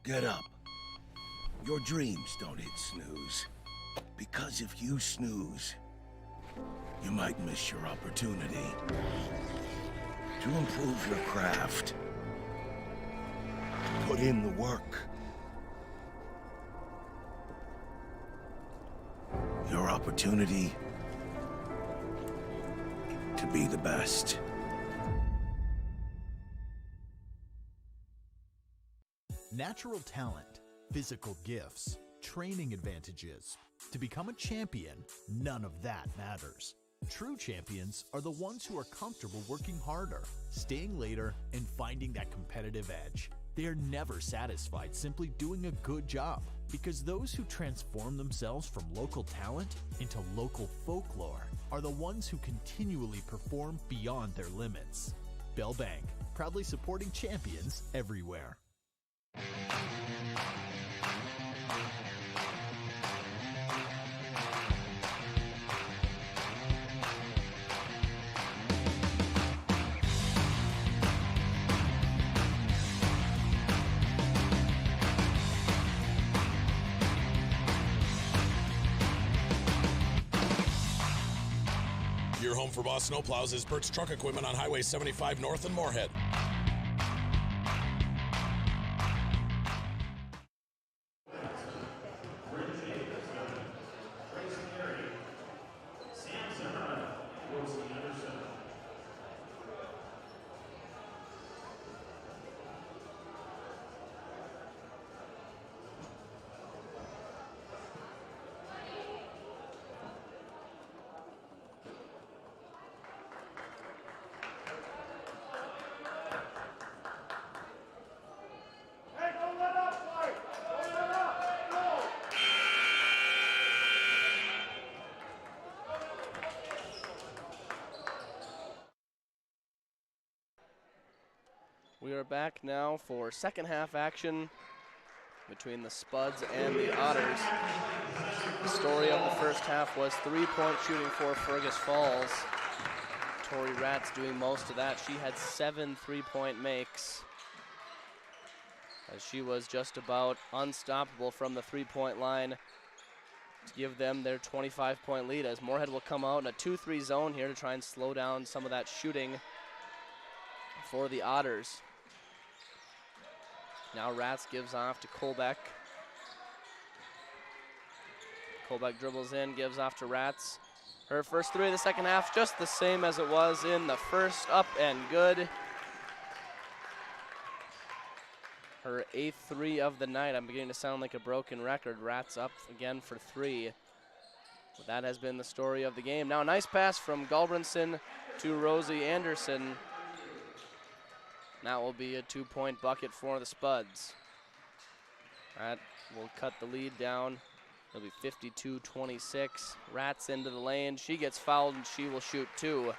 Get up. Your dreams don't hit snooze. Because if you snooze, you might miss your opportunity to improve your craft. Put in the work. Your opportunity to be the best. Natural talent, physical gifts, training advantages. To become a champion, none of that matters. True champions are the ones who are comfortable working harder, staying later, and finding that competitive edge. They are never satisfied simply doing a good job, because those who transform themselves from local talent into local folklore are the ones who continually perform beyond their limits. Bell Bank, proudly supporting champions everywhere. Your home for Boss Snowplows is Burt's Truck Equipment on Highway 75 North in Moorhead. We are back now for second half action between the Spuds and the Otters. The story of the first half was 3-point shooting for Fergus Falls. Tori Ratz doing most of that. She had 7 3-point makes, as she was just about unstoppable from the 3-point line to give them their 25-point lead, as Moorhead will come out in a 2-3 zone here to try and slow down some of that shooting for the Otters. Now Ratz gives off to Kolbeck. Kolbeck dribbles in, gives off to Ratz. Her first 3 of the second half, just the same as it was in the first, up and good. Her 8th 3 of the night. I'm beginning to sound like a broken record. Ratz up again for 3. But that has been the story of the game. Now a nice pass from Gulbranson to Rosie Anderson. That will be a 2-point bucket for the Spuds. That will cut the lead down. It'll be 52-26. Ratz into the lane. She gets fouled and she will shoot 2.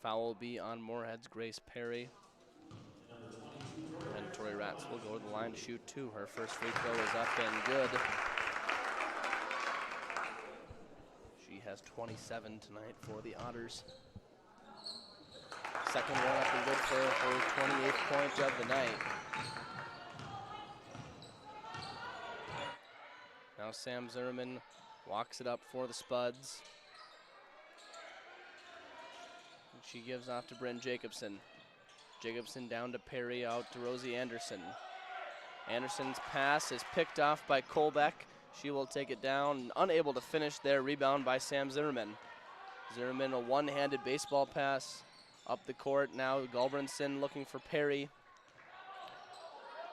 Foul will be on Moorhead's Grace Perry. And Tori Ratz will go to the line to shoot 2. Her first free throw is up and good. She has 27 tonight for the Otters. Second one up and good for her 28th point of the night. Now Sam Zimmerman walks it up for the Spuds. And she gives off to Bryn Jacobson. Jacobson down to Perry, out to Rosie Anderson. Anderson's pass is picked off by Kolbeck. She will take it down, unable to finish there. Rebound by Sam Zimmerman. Zimmerman, a one-handed baseball pass up the court. Now Gulbranson looking for Perry.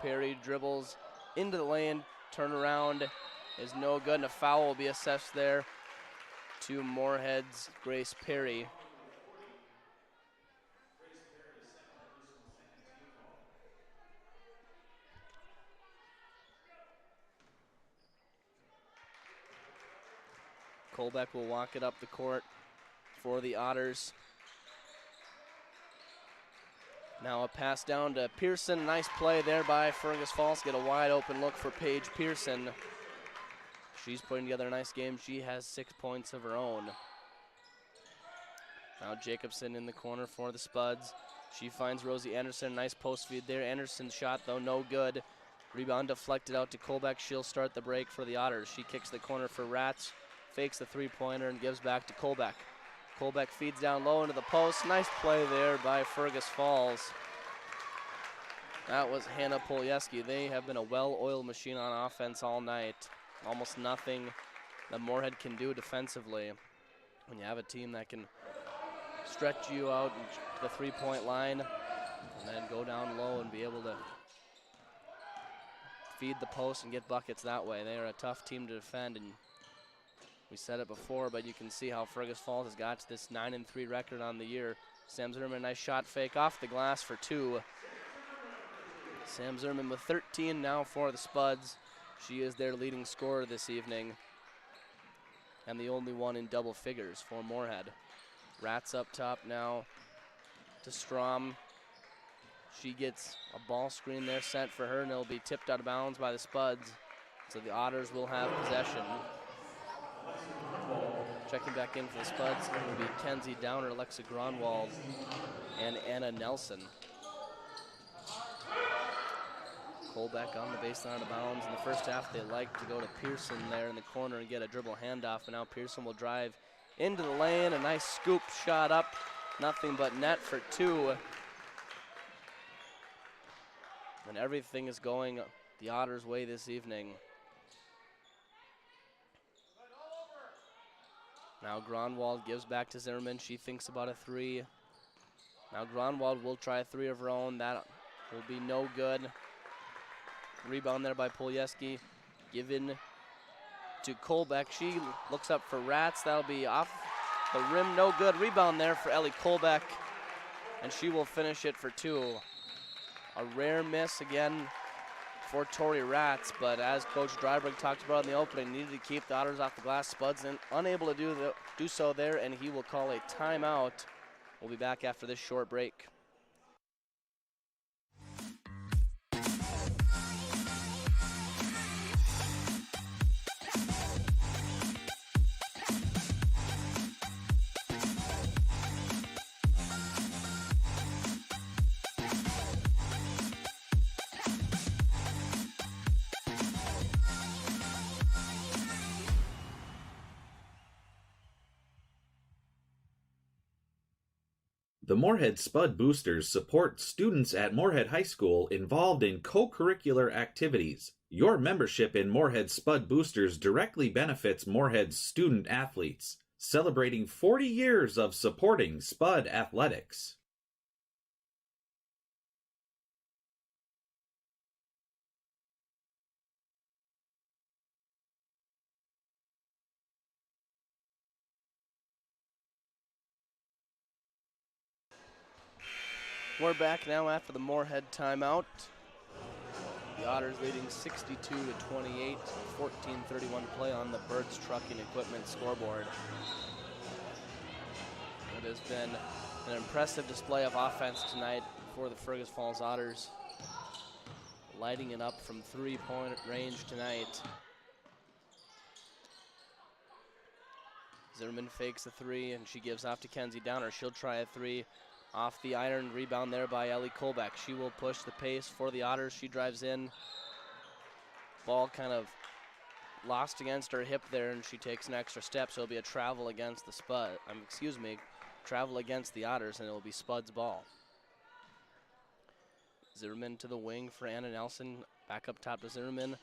Perry dribbles into the lane. Turnaround is no good, and a foul will be assessed there to Moorhead's Grace Perry. Kolbeck will walk it up the court for the Otters. Now a pass down to Pearson. Nice play there by Fergus Falls. Get a wide open look for Paige Pearson. She's putting together a nice game. She has 6 points of her own. Now Jacobson in the corner for the Spuds. She finds Rosie Anderson. Nice post feed there. Anderson's shot, though, no good. Rebound deflected out to Kolbeck. She'll start the break for the Otters. She kicks the corner for Ratz. Fakes the three-pointer and gives back to Kolbeck. Kolbeck feeds down low into the post. Nice play there by Fergus Falls. That was Hannah Polieski. They have been a well-oiled machine on offense all night. Almost nothing that Moorhead can do defensively. When you have a team that can stretch you out to the three-point line and then go down low and be able to feed the post and get buckets that way. They are a tough team to defend, and we said it before, but you can see how Fergus Falls has got to this 9-3 record on the year. Sam Zimmerman, nice shot fake off the glass for 2. Sam Zimmerman with 13 now for the Spuds. She is their leading scorer this evening, and the only one in double figures for Moorhead. Ratz up top now to Strom. She gets a ball screen there sent for her, and it'll be tipped out of bounds by the Spuds. So the Otters will have possession. Checking back in for the Spuds will be Kenzie Downer, Alexa Gronwald, and Anna Nelson. Colbeck on the baseline out of bounds. In the first half, they like to go to Pearson there in the corner and get a dribble handoff, and now Pearson will drive into the lane. A nice scoop shot up, nothing but net for two. And everything is going the Otters' way this evening. Now Gronwald gives back to Zimmerman. She thinks about a three. Now Gronwald will try a three of her own. That will be no good. Rebound there by Polieski. Given to Colbeck. She looks up for Rats. That'll be off the rim. No good. Rebound there for Ellie Colbeck. And she will finish it for two. A rare miss again for Tori Rats, but as Coach Dryberg talked about in the opening, needed to keep the Otters off the glass. Spuds unable to do so there, and he will call a timeout. We'll be back after this short break. The Moorhead Spud Boosters support students at Moorhead High School involved in co-curricular activities. Your membership in Moorhead Spud Boosters directly benefits Moorhead's student athletes, celebrating 40 years of supporting Spud athletics. We're back now after the Moorhead timeout. The Otters leading 62-28, 14:31 play on the Birds Trucking Equipment scoreboard. It has been an impressive display of offense tonight for the Fergus Falls Otters, lighting it up from three-point range tonight. Zimmerman fakes a three, and she gives off to Kenzie Downer. She'll try a three. Off the iron, rebound there by Ellie Colbeck. She will push the pace for the Otters. She drives in. Ball kind of lost against her hip there, and she takes an extra step, so it'll be a travel against the travel against the Otters, and it'll be Spud's ball. Zimmerman to the wing for Anna Nelson. Back up top to Zimmerman.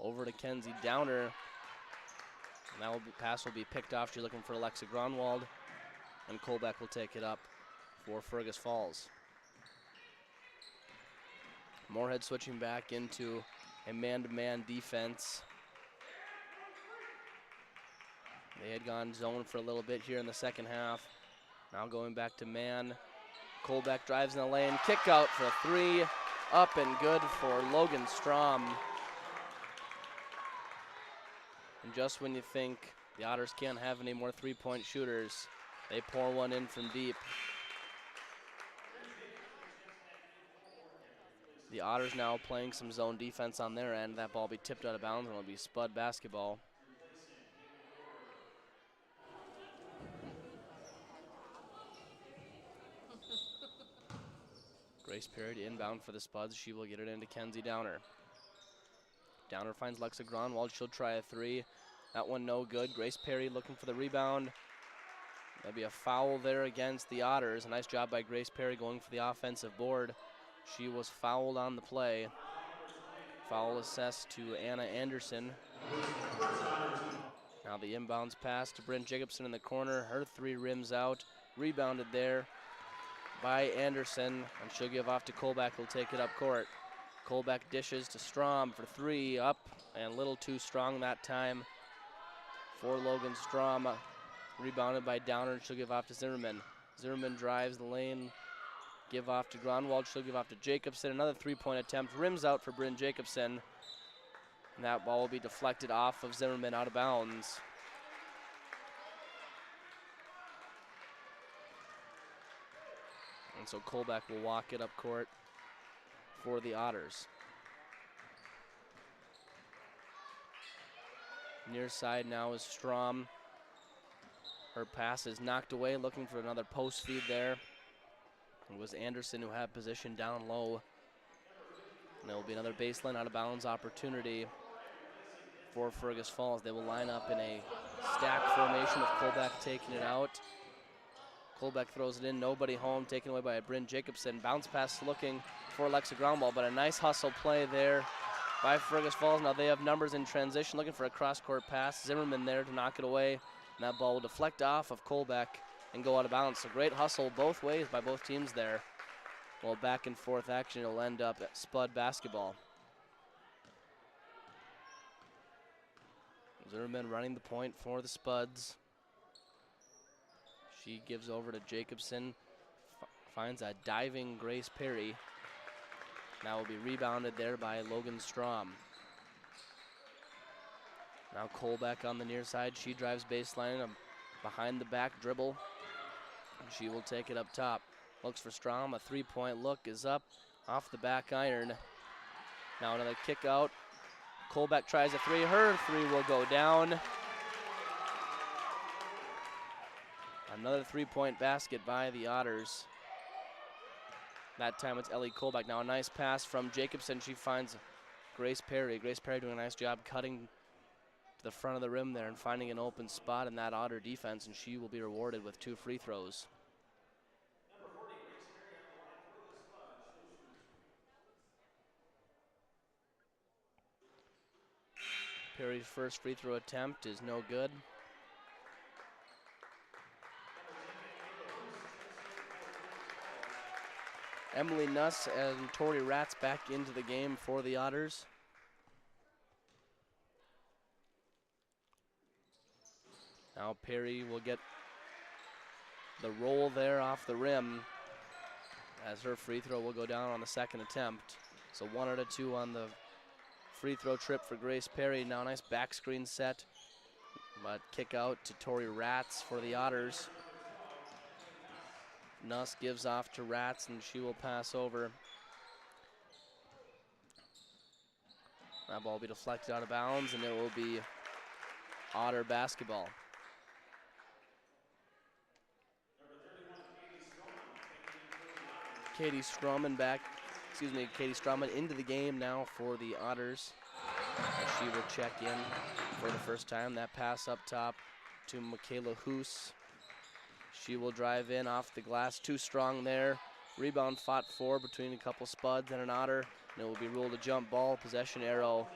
Over to Kenzie Downer. And that pass will be picked off. She's looking for Alexa Gronwald, and Colbeck will take it up for Fergus Falls. Moorhead switching back into a man-to-man defense. They had gone zone for a little bit here in the second half. Now going back to man. Colbeck drives in the lane. Kick out for a three. Up and good for Logan Strom. And just when you think the Otters can't have any more three-point shooters, they pour one in from deep. The Otters now playing some zone defense on their end. That ball will be tipped out of bounds and it'll be Spud basketball. Grace Perry to inbound for the Spuds. She will get it into Kenzie Downer. Downer finds Lexa Gronwald. She'll try a three. That one no good. Grace Perry looking for the rebound. There'll be a foul there against the Otters. A nice job by Grace Perry going for the offensive board. She was fouled on the play. Foul assessed to Anna Anderson. Now the inbounds pass to Bryn Jacobson in the corner. Her three rims out. Rebounded there by Anderson, and she'll give off to Colbeck, who'll take it up court. Colbeck dishes to Strom for three, up and a little too strong that time for Logan Strom. Rebounded by Downer, and she'll give off to Zimmerman. Zimmerman drives the lane. Give off to Gronwald. She'll give off to Jacobson. Another three-point attempt. Rims out for Bryn Jacobson. And that ball will be deflected off of Zimmerman out of bounds. And so Colbeck will walk it up court for the Otters. Near side now is Strom. Her pass is knocked away, looking for another post feed there. It was Anderson who had position down low. And it will be another baseline out of bounds opportunity for Fergus Falls. They will line up in a stack formation with Colbeck taking it out. Colbeck throws it in, nobody home, taken away by Bryn Jacobson. Bounce pass looking for Alexa ground ball, but a nice hustle play there by Fergus Falls. Now they have numbers in transition, looking for a cross-court pass. Zimmerman there to knock it away, and that ball will deflect off of Colbeck and go out of bounds. So great hustle both ways by both teams there. Well, back and forth action, it'll end up at Spud basketball. Zimmerman running the point for the Spuds. She gives over to Jacobson, finds a diving Grace Perry. Now will be rebounded there by Logan Strom. Now Colbeck on the near side. She drives baseline, a behind the back dribble. And she will take it up top. Looks for Strom, a three-point look is up off the back iron. Now another kick out. Colbeck tries a three, her three will go down. Another three-point basket by the Otters. That time it's Ellie Colbeck. Now a nice pass from Jacobson. She finds Grace Perry. Grace Perry doing a nice job cutting to the front of the rim there and finding an open spot in that Otter defense, and she will be rewarded with 2 free throws. Perry's first free throw attempt is no good. Emily Nuss and Tori Ratz back into the game for the Otters. Now Perry will get the roll there off the rim as her free throw will go down on the second attempt. So 1 out of 2 on the free throw trip for Grace Perry. Now a nice back screen set, but kick out to Tori Ratz for the Otters. Nuss gives off to Ratz, and she will pass over. That ball will be deflected out of bounds, and it will be Otter basketball. Katie Stroman into the game now for the Otters. She will check in for the first time. That pass up top to Michaela Hoos. She will drive in off the glass, too strong there. Rebound fought for between a couple Spuds and an Otter, and it will be ruled a jump ball. Possession arrow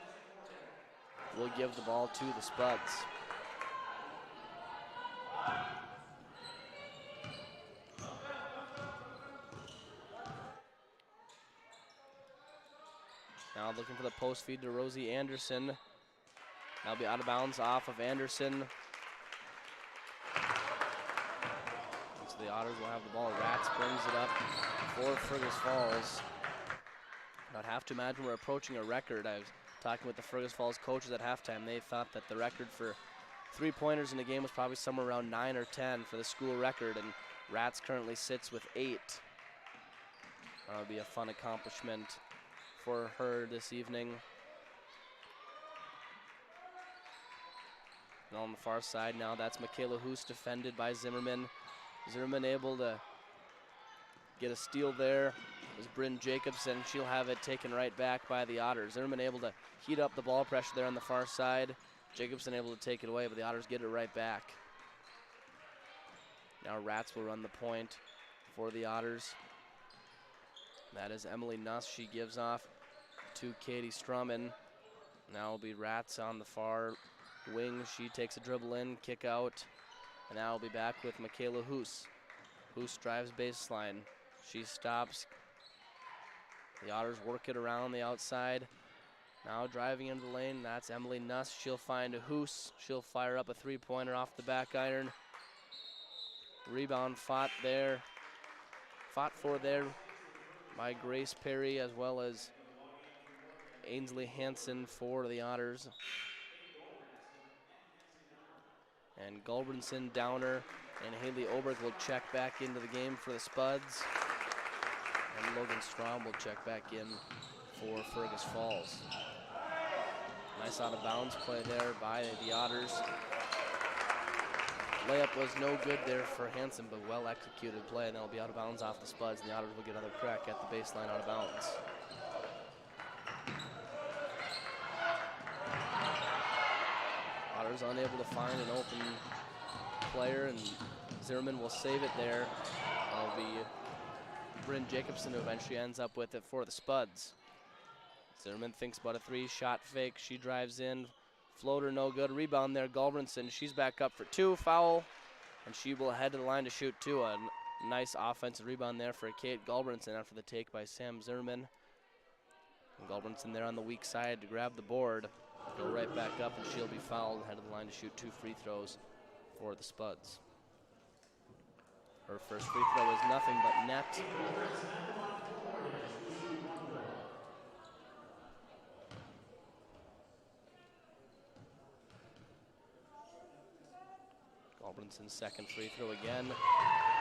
will give the ball to the Spuds. Now looking for the post feed to Rosie Anderson. That'll be out of bounds off of Anderson. So the Otters will have the ball. Ratz brings it up for Fergus Falls. I'd have to imagine we're approaching a record. I was talking with the Fergus Falls coaches at halftime. They thought that the record for three-pointers in the game was probably somewhere around 9 or 10 for the school record, and Ratz currently sits with 8. That'll be a fun accomplishment for her this evening. And on the far side now, that's Michaela Hoos defended by Zimmerman. Zimmerman able to get a steal there. It was Bryn Jacobson. She'll have it taken right back by the Otters. Zimmerman able to heat up the ball pressure there on the far side. Jacobson able to take it away, but the Otters get it right back. Now Ratz will run the point for the Otters. That is Emily Nuss. She gives off to Katie Strumman. Now it'll be Ratz on the far wing. She takes a dribble in, kick out, and now we'll be back with Michaela Hoos. Hoos drives baseline. She stops. The Otters work it around the outside. Now driving into the lane, that's Emily Nuss. She'll find a Hoos. She'll fire up a three-pointer off the back iron. Rebound fought for there by Grace Perry, as well as Ainsley Hansen for the Otters. And Gulbranson, Downer, and Haley Oberg will check back into the game for the Spuds. And Logan Strom will check back in for Fergus Falls. Nice out of bounds play there by the Otters. Layup was no good there for Hansen, but well executed play, and that'll be out of bounds off the Spuds, and the Otters will get another crack at the baseline out of bounds. Otters unable to find an open player, and Zimmerman will save it there. That'll be Bryn Jacobson who eventually ends up with it for the Spuds. Zimmerman thinks about a 3-shot fake. She drives in. Floater no good. Rebound there. Gulbranson, she's back up for 2. Foul. And she will head to the line to shoot 2. A nice offensive rebound there for Kate Gulbranson after the take by Sam Zimmerman. And Gulbranson there on the weak side to grab the board. Go right back up, and she'll be fouled. Head to the line to shoot 2 free throws for the Spuds. Her first free throw is nothing but net. Gulbranson's second free throw again,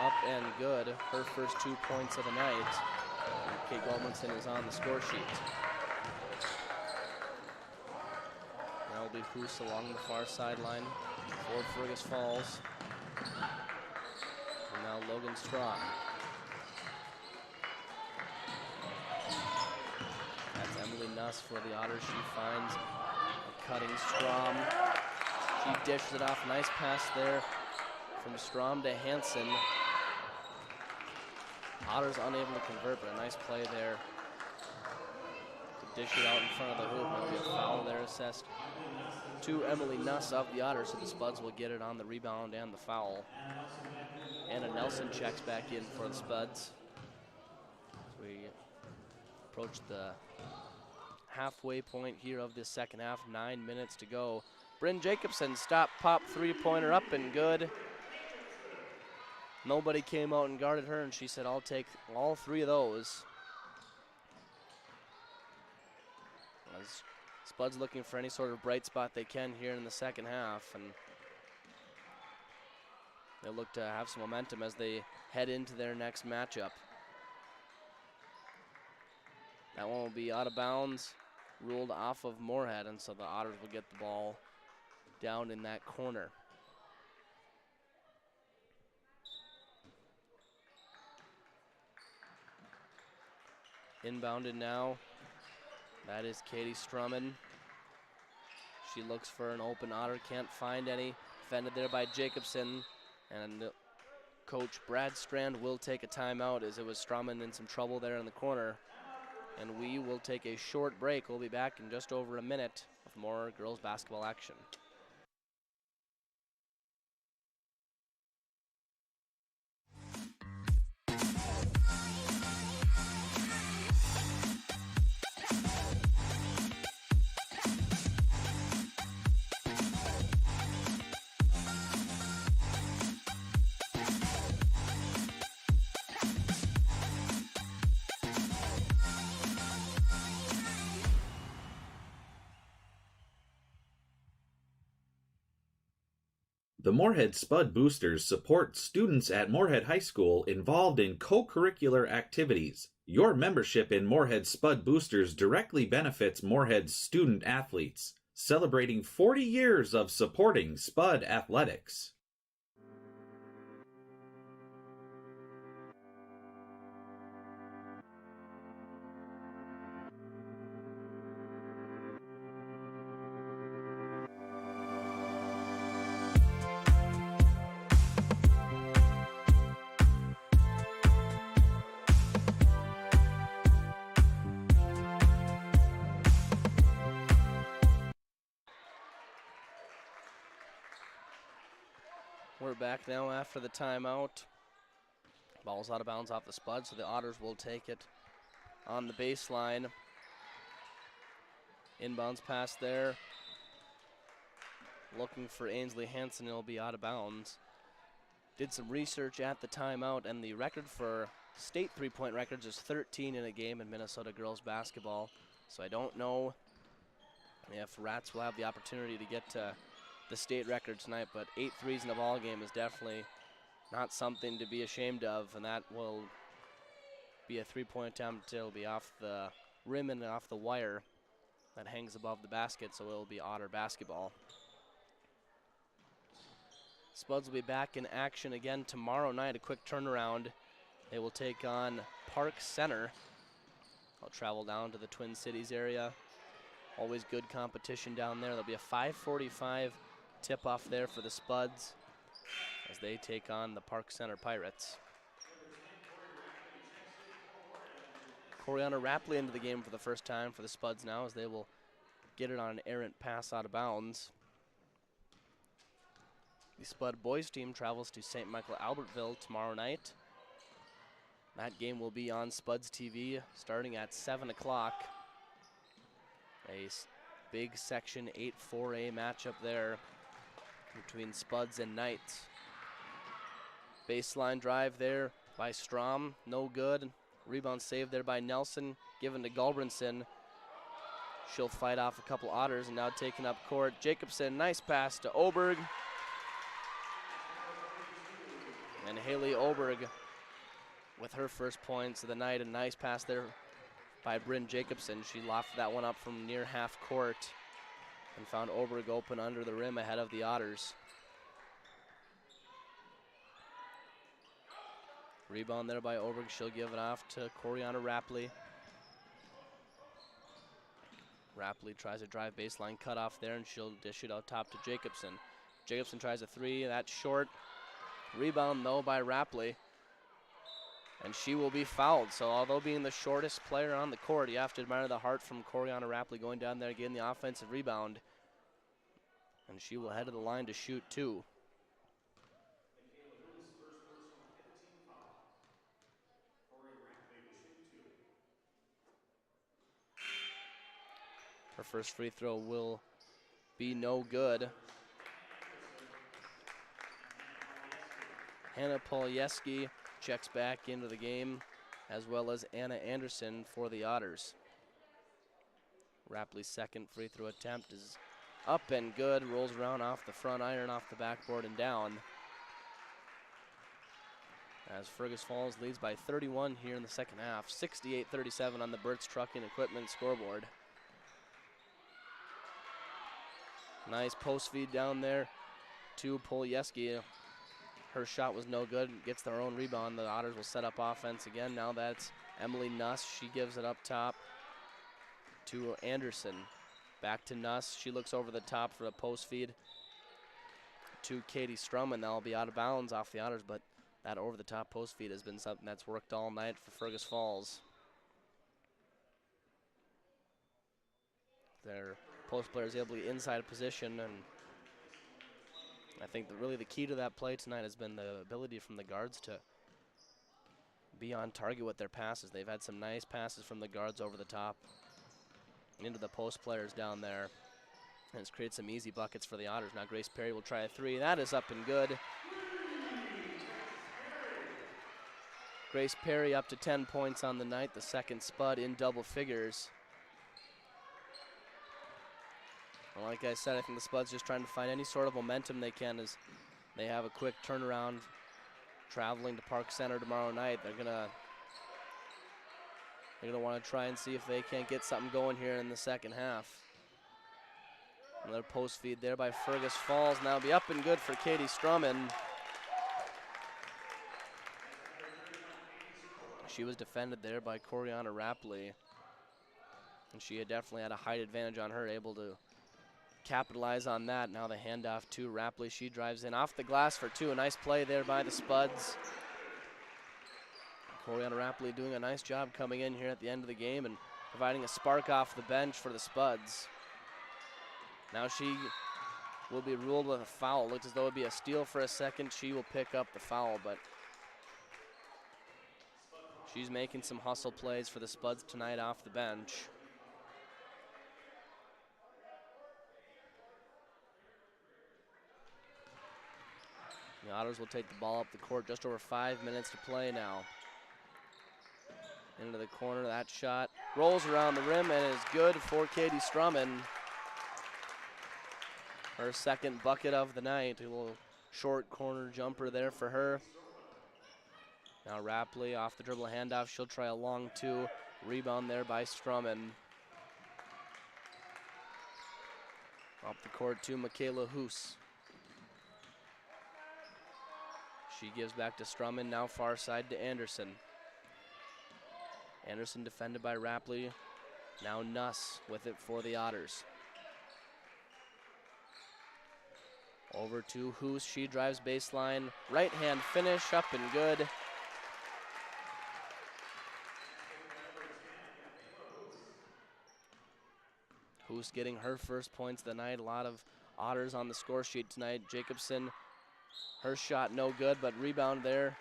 up and good. Her first 2 points of the night. And Kate Gulbranson is on the score sheet. Now will be Hoos along the far sideline for Fergus Falls. And now Logan Strong. That's Emily Nuss for the Otters. She finds a cutting Strom. She dishes it off. Nice pass there from Strom to Hansen. Otters unable to convert, but a nice play there to dish it out in front of the hoop. There'll be a foul there assessed to Emily Nuss of the Otters, so the Spuds will get it on the rebound and the foul. Anna Nelson checks back in for the Spuds. As we approach the halfway point here of this second half, 9 minutes to go. Bryn Jacobson, stop, pop, 3-pointer up and good. Nobody came out and guarded her, and she said, I'll take all 3 of those. As Spuds looking for any sort of bright spot they can here in the second half, and they look to have some momentum as they head into their next matchup. That one will be out of bounds, ruled off of Moorhead, and so the Otters will get the ball down in that corner. Inbounded now. That is Katie Strumman. She looks for an open Otter, can't find any. Defended there by Jacobson, and Coach Brad Strand will take a timeout as it was Strumman in some trouble there in the corner. And we will take a short break. We'll be back in just over a minute with more girls basketball action. The Moorhead Spud Boosters support students at Moorhead High School involved in co-curricular activities. Your membership in Moorhead Spud Boosters directly benefits Moorhead's student athletes, celebrating 40 years of supporting Spud athletics. We're back now after the timeout. Ball's out of bounds off the Spud, so the Otters will take it on the baseline. Inbounds pass there. Looking for Ainsley Hansen, it'll be out of bounds. Did some research at the timeout, and the record for state three-point records is 13 in a game in Minnesota girls basketball. So I don't know if Rats will have the opportunity to get to the state record tonight, but 8 threes in a ball game is definitely not something to be ashamed of, and that will be a three-point attempt. It'll be off the rim and off the wire that hangs above the basket, so it'll be Otter basketball. Spuds will be back in action again tomorrow night, a quick turnaround. They will take on Park Center. I'll travel down to the Twin Cities area. Always good competition down there. There'll be a 5:45 tip-off there for the Spuds as they take on the Park Center Pirates. Coriana Rapley into the game for the first time for the Spuds now as they will get it on an errant pass out of bounds. The Spud boys team travels to St. Michael Albertville tomorrow night. That game will be on Spuds TV starting at 7 o'clock. A big Section 8 4A matchup there between Spuds and Knights. Baseline drive there by Strom, no good. Rebound saved there by Nelson, given to Gulbranson. She'll fight off a couple Otters and now taking up court. Jacobson, nice pass to Oberg. And Haley Oberg with her first points of the night. A nice pass there by Bryn Jacobson. She lofted that one up from near half court and found Oberg open under the rim ahead of the Otters. Rebound there by Oberg. She'll give it off to Coriana Rapley. Rapley tries to drive baseline cut off there, and she'll dish it out top to Jacobson. Jacobson tries a three. That's short. Rebound, though, by Rapley. And she will be fouled. So although being the shortest player on the court, you have to admire the heart from Coriana Rapley going down there, getting the offensive rebound. And she will head to the line to shoot two. Her first free throw will be no good. Hannah Polieski checks back into the game, as well as Anna Anderson for the Otters. Rapley's second free throw attempt is up and good. Rolls around off the front iron, off the backboard and down. As Fergus Falls leads by 31 here in the second half. 68-37 on the Burt's Trucking Equipment scoreboard. Nice post feed down there to Polieski. Her shot was no good, gets their own rebound. The Otters will set up offense again. Now that's Emily Nuss. She gives it up top to Anderson. Back to Nuss. She looks over the top for the post feed to Katie Strum, and that'll be out of bounds off the Otters, but that over the top post feed has been something that's worked all night for Fergus Falls. Their post player is able to get inside a position, and I think really the key to that play tonight has been the ability from the guards to be on target with their passes. They've had some nice passes from the guards over the top and into the post players down there, and it's created some easy buckets for the Otters. Now Grace Perry will try a three. That is up and good. Grace Perry up to 10 points on the night, the second Spud in double figures. Well, like I said, I think the Spuds just trying to find any sort of momentum they can as they have a quick turnaround traveling to Park Center tomorrow night. They're gonna want to try and see if they can't get something going here in the second half. Another post feed there by Fergus Falls. Now it'll be up and good for Katie Strumman. She was defended there by Coriana Rapley, and she had definitely had a height advantage on her, able to capitalize on that. Now the handoff to Rapley. She drives in off the glass for two. A nice play there by the Spuds. Coriana Rapley doing a nice job coming in here at the end of the game and providing a spark off the bench for the Spuds. Now she will be ruled with a foul. Looks as though it would be a steal for a second. She will pick up the foul, but she's making some hustle plays for the Spuds tonight off the bench. The Otters will take the ball up the court. Just over 5 minutes to play now. Into the corner, that shot rolls around the rim and is good for Katie Strumman. Her second bucket of the night. A little short corner jumper there for her. Now Rapley off the dribble handoff. She'll try a long two. Rebound there by Strumman. Up the court to Michaela Hoos. She gives back to Strumman, now far side to Anderson. Anderson defended by Rapley. Now Nuss with it for the Otters. Over to Hoos. She drives baseline. Right hand finish up and good. Hoos getting her first points of the night. A lot of Otters on the score sheet tonight. Jacobson, her shot no good, but rebound there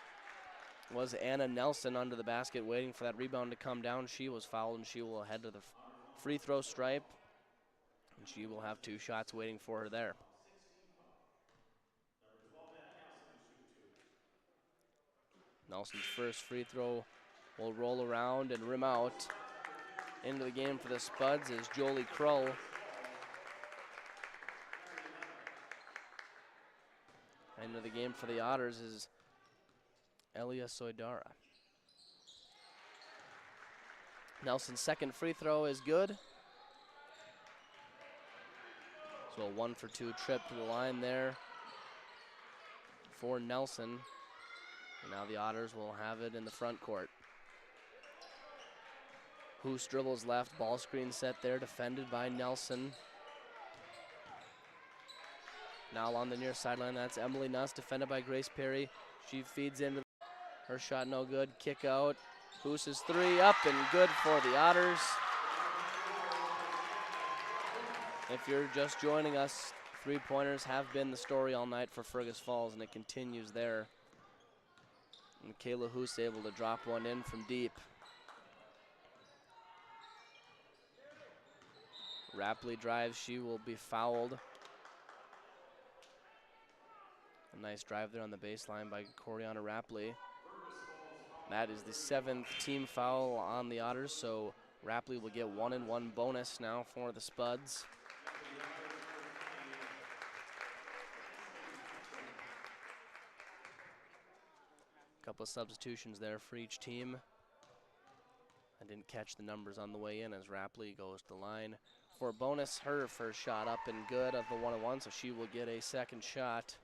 was Anna Nelson under the basket waiting for that rebound to come down. She was fouled and she will head to the free throw stripe. And she will have 2 shots waiting for her there. Nelson's first free throw will roll around and rim out. Into the game for the Spuds is Jolie Krull. Into the game for the Otters is Elia Soidara. Nelson's second free throw is good. So a 1-for-2 trip to the line there for Nelson. And now the Otters will have it in the front court. Hoos dribbles left, ball screen set there, defended by Nelson. Now on the near sideline, that's Emily Nuss, defended by Grace Perry. She feeds into her shot, no good, kick out. Hoos's 3 up and good for the Otters. If you're just joining us, 3-pointers have been the story all night for Fergus Falls, and it continues there. Michaela Hoos able to drop one in from deep. Rapley drives, she will be fouled. A nice drive there on the baseline by Coriana Rapley. That is the 7th team foul on the Otters, so Rapley will get 1-and-1 bonus now for the Spuds. Couple of substitutions there for each team. I didn't catch the numbers on the way in as Rapley goes to the line for a bonus. Her first shot up and good of the 1-and-1, so she will get a second shot.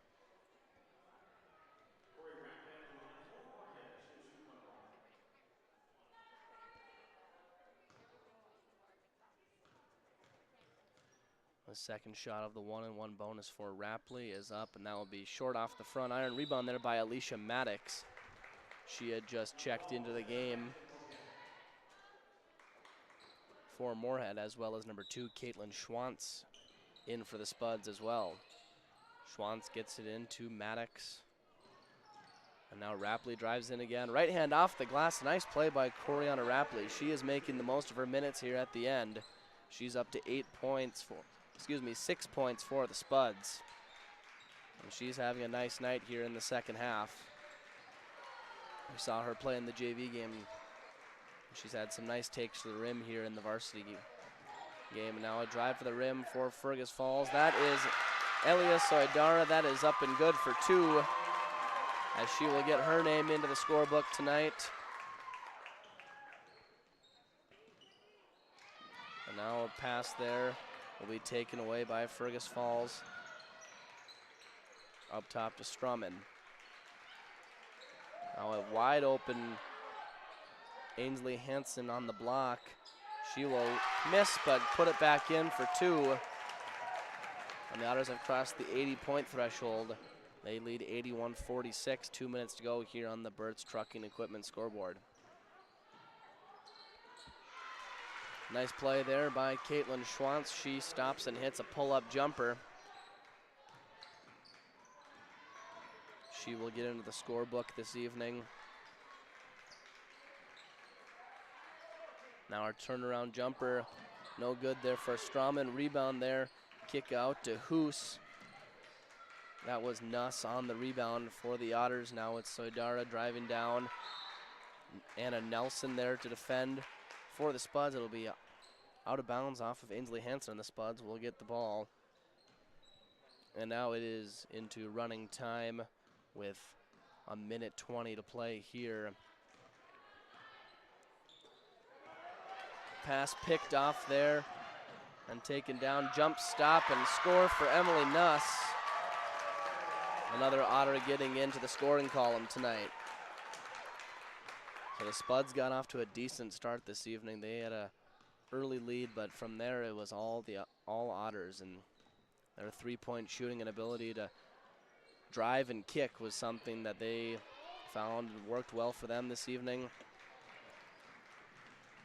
The second shot of the 1-and-1 bonus for Rapley is up, and that will be short off the front iron. Rebound there by Alicia Maddox. She had just checked into the game for Moorhead, as well as number 2, Caitlin Schwantz, in for the Spuds as well. Schwantz gets it into Maddox. And now Rapley drives in again. Right hand off the glass. Nice play by Coriana Rapley. She is making the most of her minutes here at the end. She's up to 6 points for the Spuds. And she's having a nice night here in the second half. We saw her play in the JV game. She's had some nice takes to the rim here in the varsity game. And now a drive for the rim for Fergus Falls. That is Elia Soidara. That is up and good for 2, as she will get her name into the scorebook tonight. And now a pass there will be taken away by Fergus Falls. Up top to Strumman. Now a wide open Ainsley Hansen on the block. She will miss, but put it back in for 2. And the Otters have crossed the 80-point threshold. They lead 81-46, 2 minutes to go here on the Burt's Trucking Equipment scoreboard. Nice play there by Caitlin Schwantz. She stops and hits a pull-up jumper. She will get into the scorebook this evening. Now our turnaround jumper, no good there for Strauman. Rebound there, kick out to Hoos. That was Nuss on the rebound for the Otters. Now it's Soidara driving down. Anna Nelson there to defend for the Spuds. It'll be out of bounds off of Ainsley Hansen. The Spuds will get the ball. And now it is into running time with a minute 20 to play here. Pass picked off there and taken down. Jump stop and score for Emily Nuss. Another Otter getting into the scoring column tonight. So the Spuds got off to a decent start this evening. They had a early lead, but from there it was all Otters, and Their three-point shooting and ability to drive and kick was something that they found worked well for them this evening.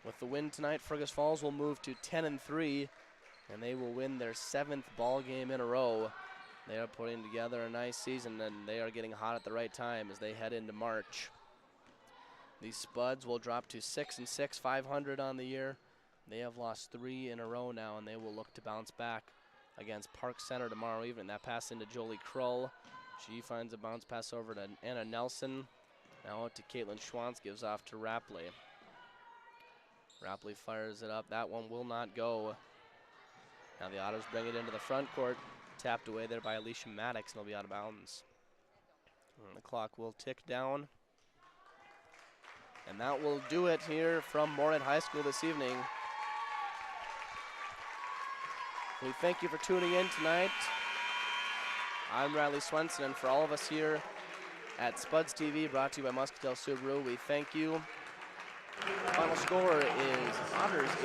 With the win tonight, Fergus Falls will move to 10-3, and they will win their 7th ball game in a row. They are putting together a nice season, and they are getting hot at the right time as they head into March. The Spuds will drop to 6-6, 500 on the year. They have lost 3 in a row now, and they will look to bounce back against Park Center tomorrow evening. That pass into Jolie Krull. She finds a bounce pass over to Anna Nelson. Now out to Caitlin Schwantz, gives off to Rapley. Rapley fires it up. That one will not go. Now the Otters bring it into the front court. Tapped away there by Alicia Maddox, and it'll be out of bounds. And the clock will tick down. And that will do it here from Moorhead High School this evening. We thank you for tuning in tonight. I'm Riley Swenson, and for all of us here at Spuds TV, brought to you by Muscatel Subaru, we thank you. Final score is Otters